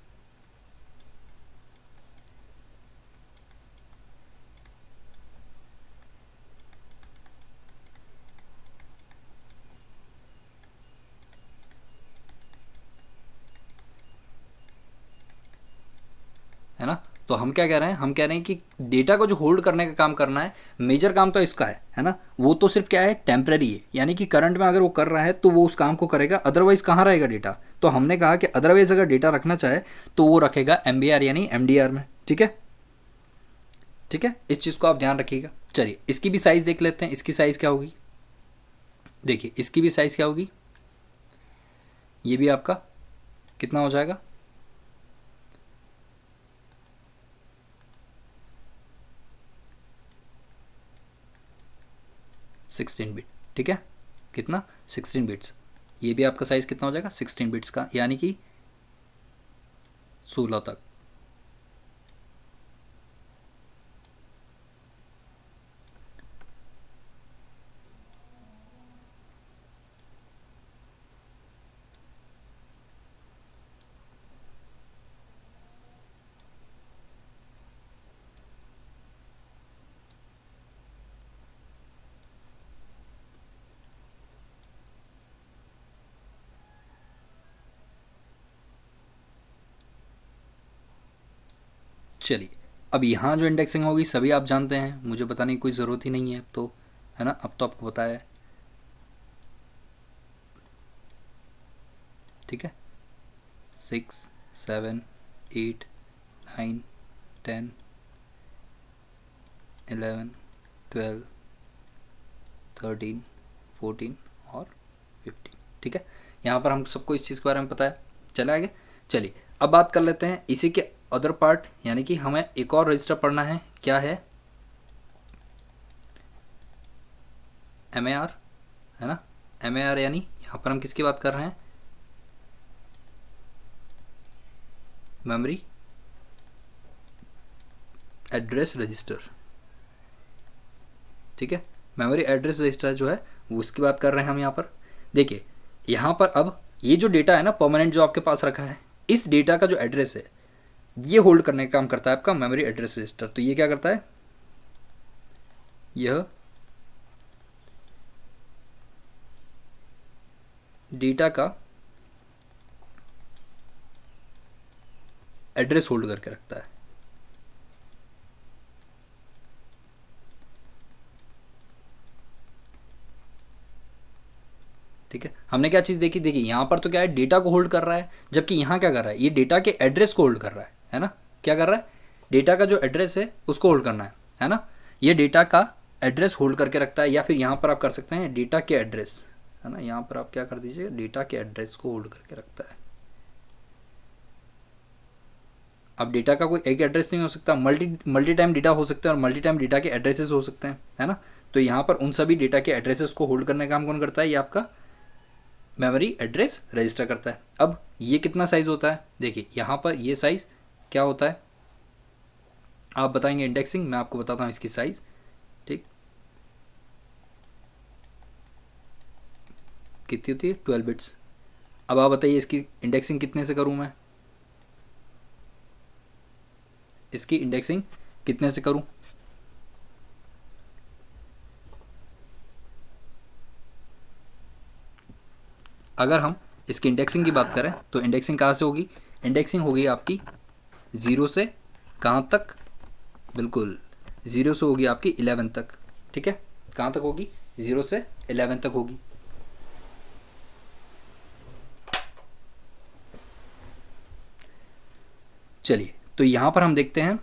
है ना। तो हम क्या कह रहे हैं, हम कह रहे हैं कि डेटा को जो होल्ड करने का काम करना है, मेजर काम तो इसका है ना। वो तो सिर्फ क्या है, टेम्पररी है, यानी कि करंट में अगर वो कर रहा है तो वो उस काम को करेगा, अदरवाइज कहाँ रहेगा डेटा। तो हमने कहा कि अदरवाइज अगर डेटा रखना चाहे तो वो रखेगा MBR यानी MDR में। ठीक है, ठीक है, इस चीज़ को आप ध्यान रखिएगा। चलिए इसकी भी साइज़ देख लेते हैं, इसकी साइज़ क्या होगी। देखिए इसकी भी साइज़ क्या होगी, ये भी आपका कितना हो जाएगा, 16 बिट। ठीक है, कितना, 16 बिट्स। ये भी आपका साइज़ कितना हो जाएगा, 16 बिट्स का, यानी कि 16 तक। चलिए अब यहाँ जो इंडेक्सिंग होगी सभी आप जानते हैं, मुझे बताने की कोई ज़रूरत ही नहीं है अब तो, है ना। अब तो आपको पता है। ठीक है, 6, 7, 8, 9, 10, 11, 12, 13, 14 और 15। ठीक है, यहाँ पर हम सबको इस चीज़ के बारे में पता है। चले आगे, चलिए अब बात कर लेते हैं इसी के अदर पार्ट, यानी कि हमें एक और रजिस्टर पढ़ना है, क्या है, MAR, है ना। MAR यानी यहाँ पर हम किसकी बात कर रहे हैं, मेमोरी एड्रेस रजिस्टर। ठीक है, मेमोरी एड्रेस रजिस्टर जो है वो उसकी बात कर रहे हैं हम यहाँ पर। देखिए यहाँ पर अब ये जो डेटा है ना परमानेंट जो आपके पास रखा है, इस डेटा का जो एड्रेस है ये होल्ड करने का काम करता है आपका मेमोरी एड्रेस रजिस्टर। तो ये क्या करता है, यह डेटा का एड्रेस होल्ड करके रखता है। ठीक है, हमने क्या चीज़ देखी, देखिए यहाँ पर तो क्या है, डेटा को होल्ड कर रहा है, जबकि यहाँ क्या कर रहा है, ये डेटा के एड्रेस को होल्ड कर रहा है ना। क्या कर रहा है, डेटा का जो एड्रेस है उसको होल्ड करना है ना। ये डेटा का एड्रेस होल्ड करके रखता है, या फिर यहाँ पर आप कर सकते हैं डेटा के एड्रेस, है ना। यहाँ पर आप क्या कर दीजिए, डेटा के एड्रेस को होल्ड करके रखता है। अब डेटा का कोई एक एड्रेस नहीं हो सकता, मल्टी टाइम डेटा हो सकता है, और मल्टी टाइम डेटा के एड्रेसेस हो सकते हैं, है ना। तो यहाँ पर उन सभी डेटा के एड्रेसेस को होल्ड करने का काम कौन करता है, ये आपका मेमोरी एड्रेस रजिस्टर करता है। अब ये कितना साइज़ होता है, देखिए यहाँ पर ये साइज़ क्या होता है, आप बताएंगे इंडेक्सिंग, मैं आपको बताता हूँ इसकी साइज़। ठीक, कितनी होती है, 12 बिट्स। अब आप बताइए इसकी इंडेक्सिंग कितने से करूँ मैं, इसकी इंडेक्सिंग कितने से करूँ। अगर हम इसकी इंडेक्सिंग की बात करें तो इंडेक्सिंग कहाँ से होगी, इंडेक्सिंग होगी आपकी 0 से कहाँ तक, बिल्कुल 0 से होगी आपकी 11 तक। ठीक है, कहाँ तक होगी, 0 से 11 तक होगी। चलिए तो यहाँ पर हम देखते हैं,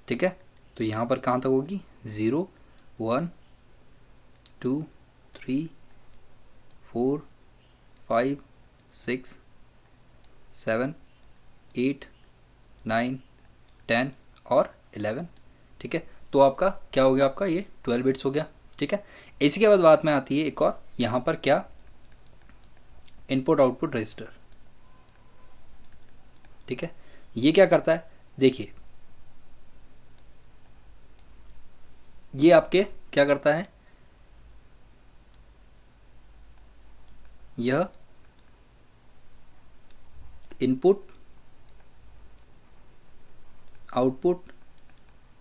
ठीक है। तो यहाँ पर कहाँ तक होगी, 0 1 2 3 4 5 6 7 8 9 10 और 11, ठीक है। तो आपका क्या हो गया, आपका ये 12 बिट्स हो गया, ठीक है। इसी के बाद बात में आती है एक और, यहाँ पर क्या, इनपुट आउटपुट रजिस्टर, ठीक है। ये क्या करता है, देखिए ये आपके क्या करता है, यह इनपुट आउटपुट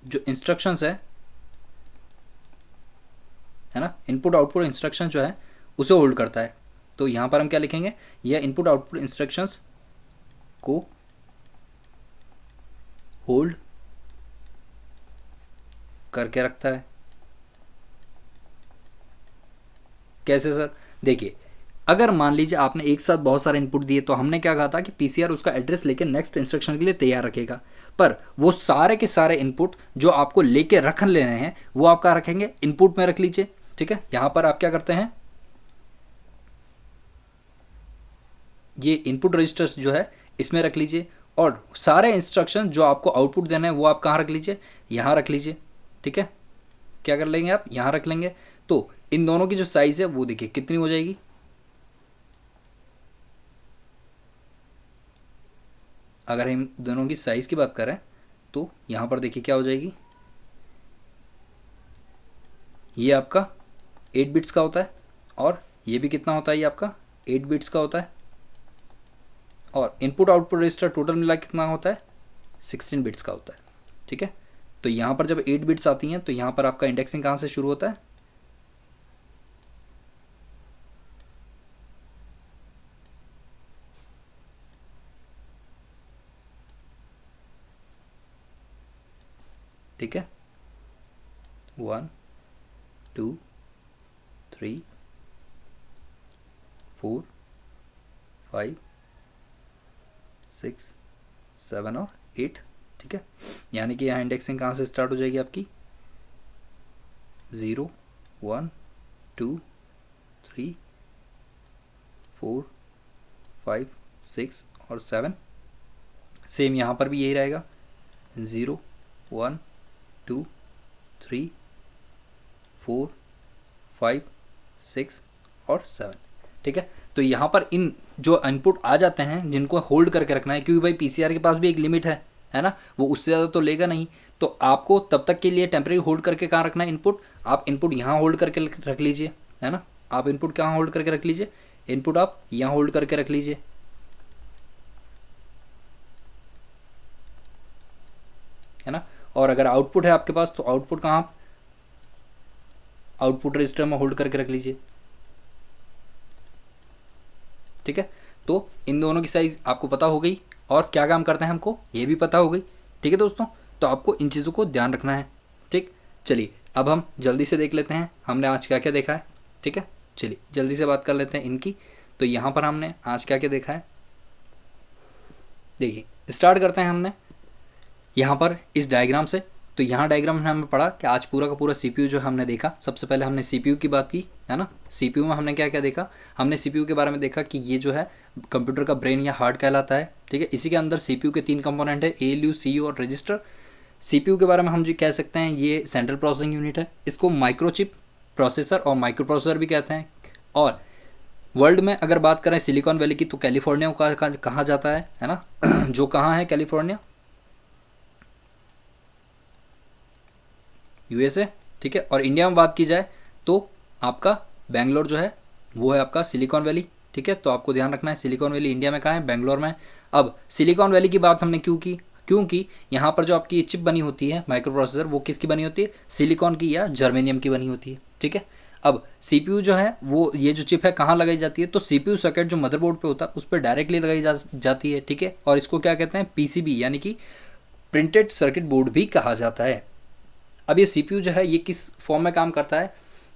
जो इंस्ट्रक्शंस है ना, इनपुट आउटपुट इंस्ट्रक्शन जो है उसे होल्ड करता है। तो यहाँ पर हम क्या लिखेंगे, यह इनपुट आउटपुट इंस्ट्रक्शंस को होल्ड करके रखता है। कैसे सर, देखिए अगर मान लीजिए आपने एक साथ बहुत सारे इनपुट दिए तो हमने क्या कहा था कि पीसीआर उसका एड्रेस लेके नेक्स्ट इंस्ट्रक्शन के लिए तैयार रखेगा, पर वो सारे के सारे इनपुट जो आपको लेके रख लेने हैं वो आप क्या रखेंगे, इनपुट में रख लीजिए, ठीक है। यहां पर आप क्या करते हैं, ये इनपुट रजिस्टर्स जो है इसमें रख लीजिए, और सारे इंस्ट्रक्शन जो आपको आउटपुट देना है वो आप कहाँ रख लीजिए, यहाँ रख लीजिए, ठीक है। क्या कर लेंगे आप, यहाँ रख लेंगे। तो इन दोनों की जो साइज़ है वो देखिए कितनी हो जाएगी, अगर हम दोनों की साइज़ की बात करें तो यहाँ पर देखिए क्या हो जाएगी, ये आपका 8 बिट्स का होता है और ये भी कितना होता है, ये आपका 8 बिट्स का होता है, और इनपुट आउटपुट रजिस्टर टोटल मिला कितना होता है, 16 बिट्स का होता है, ठीक है। तो यहाँ पर जब 8 बिट्स आती हैं तो यहाँ पर आपका इंडेक्सिंग कहाँ से शुरू होता है, ठीक है, 1 2 3 4 5 6 7 और 8, ठीक है। यानी कि यहाँ इंडेक्सिंग कहाँ से स्टार्ट हो जाएगी आपकी, 0 1 2 3 4 5 6 और 7। सेम यहाँ पर भी यही रहेगा, 0 1 2 3 4 5 6 और 7, ठीक है। तो यहाँ पर इन जो इनपुट आ जाते हैं जिनको होल्ड करके रखना है, क्योंकि भाई पीसीआर के पास भी एक लिमिट है ना, वो उससे ज़्यादा तो लेगा नहीं, तो आपको तब तक के लिए टेम्परेरी होल्ड करके कहाँ रखना है इनपुट, आप इनपुट यहाँ होल्ड करके रख लीजिए, है ना। आप इनपुट कहाँ होल्ड करके रख लीजिए, इनपुट आप यहाँ होल्ड करके रख लीजिए, है ना। और अगर आउटपुट है आपके पास तो आउटपुट कहाँ आप आउटपुट रजिस्टर में होल्ड करके रख लीजिए, ठीक है। तो इन दोनों की साइज़ आपको पता हो गई और क्या काम करते हैं हमको ये भी पता हो गई, ठीक है दोस्तों। तो आपको इन चीज़ों को ध्यान रखना है, ठीक। चलिए अब हम जल्दी से देख लेते हैं हमने आज क्या क्या देखा है, ठीक है। चलिए जल्दी से बात कर लेते हैं इनकी। तो यहाँ पर हमने आज क्या क्या देखा है, देखिए स्टार्ट करते हैं हमने यहाँ पर इस डायग्राम से। तो यहाँ डायग्राम में हमने पढ़ा कि आज पूरा का पूरा सीपीयू जो हमने देखा, सबसे पहले हमने सीपीयू की बात की, है ना। सीपीयू में हमने क्या क्या देखा, हमने सीपीयू के बारे में देखा कि ये जो है कंप्यूटर का ब्रेन या हार्ट कहलाता है, ठीक है। इसी के अंदर सीपीयू के 3 कंपोनेंट है, एएलयू, सीयू और रजिस्टर। सीपीयू के बारे में हम जो कह सकते हैं ये सेंट्रल प्रोसेसिंग यूनिट है, इसको माइक्रोचिप प्रोसेसर और माइक्रो प्रोसेसर भी कहते हैं। और वर्ल्ड में अगर बात करें सिलिकॉन वैली की तो कैलिफोर्निया को कहा जाता है ना जो कहाँ है कैलिफोर्निया, यूएसए, ठीक है। और इंडिया में बात की जाए तो आपका बेंगलोर जो है वो है आपका सिलिकॉन वैली, ठीक है। तो आपको ध्यान रखना है सिलिकॉन वैली इंडिया में कहाँ है, बेंगलोर में। अब सिलिकॉन वैली की बात हमने क्यों की, क्योंकि यहाँ पर जो आपकी चिप बनी होती है माइक्रो प्रोसेसर वो किसकी बनी होती है, सिलिकॉन की या जर्मेनियम की बनी होती है, ठीक है। अब सीपीयू जो है वो ये जो चिप है कहाँ लगाई जाती है, तो सीपीयू सॉकेट जो मदरबोर्ड पे होता है उस पर डायरेक्टली लगाई जाती है, ठीक है। और इसको क्या कहते हैं, पीसीबी यानी कि प्रिंटेड सर्किट बोर्ड भी कहा जाता है। अब ये सीपीयू जो है ये किस फॉर्म में काम करता है,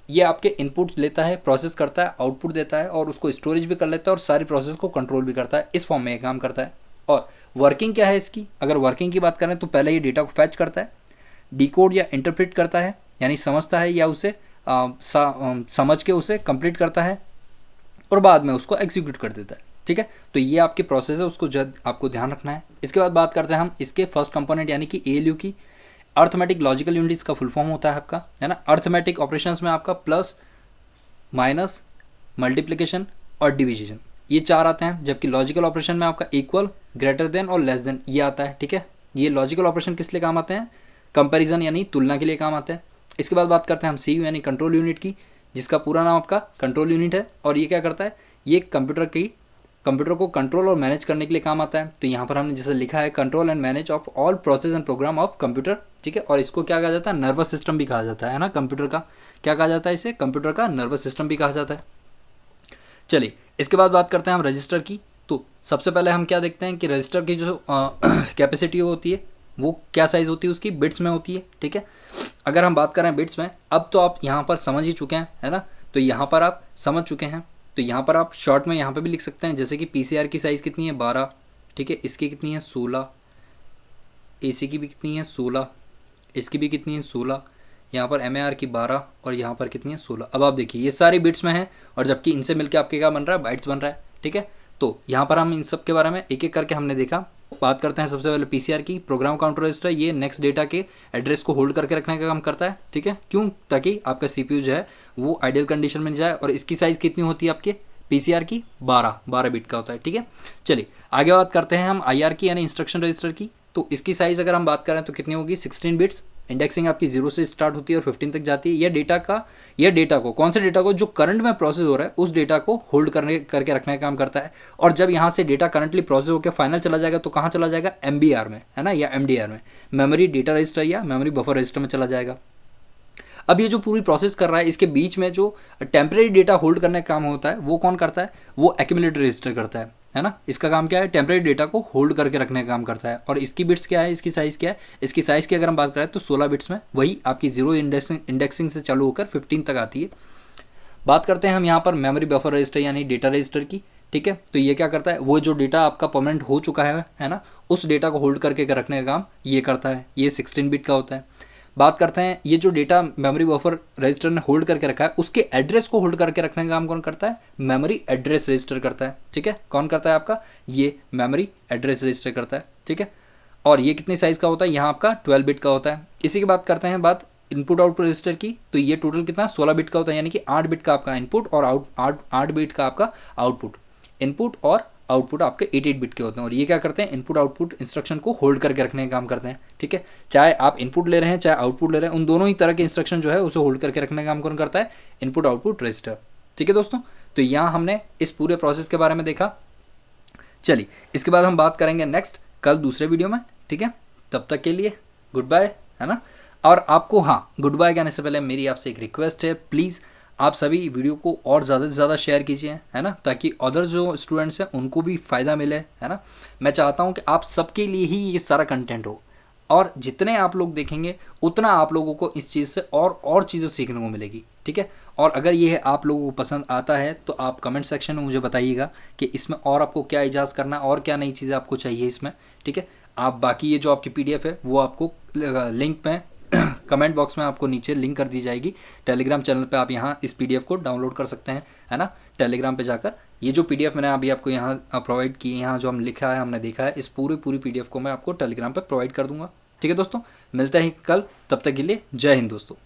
ये आपके इनपुट लेता है, प्रोसेस करता है, आउटपुट देता है और उसको स्टोरेज भी कर लेता है और सारी प्रोसेस को कंट्रोल भी करता है, इस फॉर्म में ये काम करता है। और वर्किंग क्या है इसकी, अगर वर्किंग की बात करें तो पहले ये डेटा को फैच करता है, डिकोड या इंटरप्रेट करता है, यानी समझता है या उसे समझ के उसे कंप्लीट करता है और बाद में उसको एग्जीक्यूट कर देता है। ठीक है, तो ये आपकी प्रोसेस है, उसको जब आपको ध्यान रखना है। इसके बाद बात करते हैं हम इसके फर्स्ट कंपोनेंट यानी कि ALU की। अर्थमेटिक लॉजिकल यूनिट इसका फुल फॉर्म होता है आपका, है ना। अर्थमेटिक ऑपरेशंस में आपका प्लस, माइनस, मल्टीप्लिकेशन और डिविजन, ये 4 आते हैं, जबकि लॉजिकल ऑपरेशन में आपका इक्वल, ग्रेटर देन और लेस देन ये आता है। ठीक है, ये लॉजिकल ऑपरेशन किस लिए काम आते हैं? कंपैरिजन यानी तुलना के लिए काम आते हैं। इसके बाद बात करते हैं हम CU यानी कंट्रोल यूनिट की, जिसका पूरा नाम आपका कंट्रोल यूनिट है। और ये क्या करता है? ये कंप्यूटर को कंट्रोल और मैनेज करने के लिए काम आता है। तो यहाँ पर हमने जैसे लिखा है, control and manage of all process and program of computer. ठीक है, और इसको क्या कहा जाता है? नर्वस सिस्टम भी कहा जाता है ना। कंप्यूटर का क्या कहा जाता है? इसे कंप्यूटर का नर्वस सिस्टम भी कहा जाता है। चलिए, इसके बाद बात करते हैं हम रजिस्टर की। तो सबसे पहले हम क्या देखते हैं कि रजिस्टर की जो कैपेसिटी होती है वो क्या साइज़ होती है उसकी? बिट्स में होती है। ठीक है, अगर हम बात करें बिट्स में, अब तो आप यहाँ पर समझ ही चुके हैं, है ना। तो यहाँ पर आप समझ चुके हैं, तो यहाँ पर आप शॉर्ट में यहाँ पर भी लिख सकते हैं, जैसे कि PCR की साइज़ कितनी है? 12। ठीक है, इसकी कितनी है? 16। AC की भी कितनी है? 16। इसकी भी कितनी है? 16। यहाँ पर MAR की 12 और यहाँ पर कितनी है? 16। अब आप देखिए ये सारी बिट्स में है, और जबकि इनसे मिलकर आपके क्या बन रहा है? बाइट्स बन रहा है। ठीक है, तो यहाँ पर हम इन सब के बारे में एक एक करके हमने देखा। बात करते हैं सबसे पहले PCR की, प्रोग्राम काउंटर रजिस्टर। ये नेक्स्ट डेटा के एड्रेस को होल्ड करके रखने का काम करता है। ठीक है, क्यों? ताकि आपका CPU जो है वो आइडियल कंडीशन में जाए। और इसकी साइज़ कितनी होती है आपके PCR की? 12 बिट का होता है। ठीक है, चलिए आगे बात करते हैं हम IR की यानी इंस्ट्रक्शन रजिस्टर की। तो इसकी साइज़ अगर हम बात करें तो कितनी होगी? 16 बिट्स। इंडेक्सिंग आपकी 0 से स्टार्ट होती है और 15 तक जाती है। यह डेटा को कौन से डेटा को? जो करंट में प्रोसेस हो रहा है उस डेटा को होल्ड करके रखने का काम करता है। और जब यहाँ से डेटा करंटली प्रोसेस होकर फाइनल चला जाएगा तो कहाँ चला जाएगा? MBR में, है ना, या MDR में, मेमोरी डेटा रजिस्टर या मेमोरी बफर रजिस्टर में चला जाएगा। अब ये जो पूरी प्रोसेस कर रहा है, इसके बीच में जो टेम्परेरी डेटा होल्ड करने का काम होता है वो कौन करता है? वो एक्यूमुलेटर रजिस्टर करता है ना। इसका काम क्या है? टेम्परेरी डेटा को होल्ड करके रखने का काम करता है। और इसकी बिट्स क्या है? इसकी साइज़ क्या है? इसकी साइज़ की अगर हम बात करें तो 16 बिट्स में, वही आपकी 0 इंडेक्सिंग से चालू होकर 15 तक आती है। बात करते हैं हम यहाँ पर मेमोरी बफर रजिस्टर यानी डेटा रजिस्टर की। ठीक है, तो ये क्या करता है? वो जो डेटा आपका परमानेंट हो चुका है ना, उस डेटा को होल्ड करके रखने का काम ये करता है। ये 16 बिट का होता है। बात करते हैं ये जो डेटा मेमोरी बफर रजिस्टर ने होल्ड करके रखा है उसके एड्रेस को होल्ड करके रखने का काम कौन करता है? मेमोरी एड्रेस रजिस्टर करता है। ठीक है, कौन करता है आपका? ये मेमोरी एड्रेस रजिस्टर करता है। ठीक है, और ये कितनी साइज़ का होता है? यहाँ आपका 12 बिट का होता है। इसी की बात करते हैं बात इनपुट आउटपुट रजिस्टर की। तो ये टोटल कितना? 16 बिट का होता है, यानी कि 8 बिट का आपका इनपुट और 8 बिट का आपका आउटपुट। इनपुट और आउटपुट आपके 8 बिट के होते हैं। और ये क्या करते हैं? इनपुट आउटपुट इंस्ट्रक्शन को होल्ड करके रखने का काम करते हैं। ठीक है, चाहे आप इनपुट ले रहे हैं चाहे आउटपुट ले रहे हैं, उन दोनों ही तरह के इंस्ट्रक्शन जो है उसे होल्ड करके रखने का काम कौन करता है? Input output register. ठीक है दोस्तों, तो यहाँ हमने इस पूरे प्रोसेस के बारे में देखा। चलिए, इसके बाद हम बात करेंगे नेक्स्ट कल दूसरे वीडियो में। ठीक है, तब तक के लिए गुड बाय, है ना। और आपको, हाँ, गुड बाय कहने से पहले मेरी आपसे एक रिक्वेस्ट है, प्लीज़ आप सभी वीडियो को और ज़्यादा से ज़्यादा शेयर कीजिए, है ना, ताकि अदर जो स्टूडेंट्स हैं उनको भी फ़ायदा मिले, है ना। मैं चाहता हूँ कि आप सबके लिए ही ये सारा कंटेंट हो, और जितने आप लोग देखेंगे उतना आप लोगों को इस चीज़ से और चीज़ें सीखने को मिलेगी। ठीक है, और अगर ये आप लोगों को पसंद आता है तो आप कमेंट सेक्शन में मुझे बताइएगा कि इसमें और आपको क्या इजाज़ करना है और क्या नई चीज़ें आपको चाहिए इसमें। ठीक है, आप बाकी ये जो आपकी PDF है वो आपको लिंक में कमेंट बॉक्स में आपको नीचे लिंक कर दी जाएगी। टेलीग्राम चैनल पे आप यहाँ इस PDF को डाउनलोड कर सकते हैं, है ना। टेलीग्राम पे जाकर ये जो PDF मैंने अभी आपको यहाँ प्रोवाइड की, यहाँ जो हम लिखा है हमने देखा है, इस पूरी PDF को मैं आपको टेलीग्राम पे प्रोवाइड कर दूंगा। ठीक है दोस्तों, मिलते हैं कल, तब तक के लिए जय हिंद दोस्तों।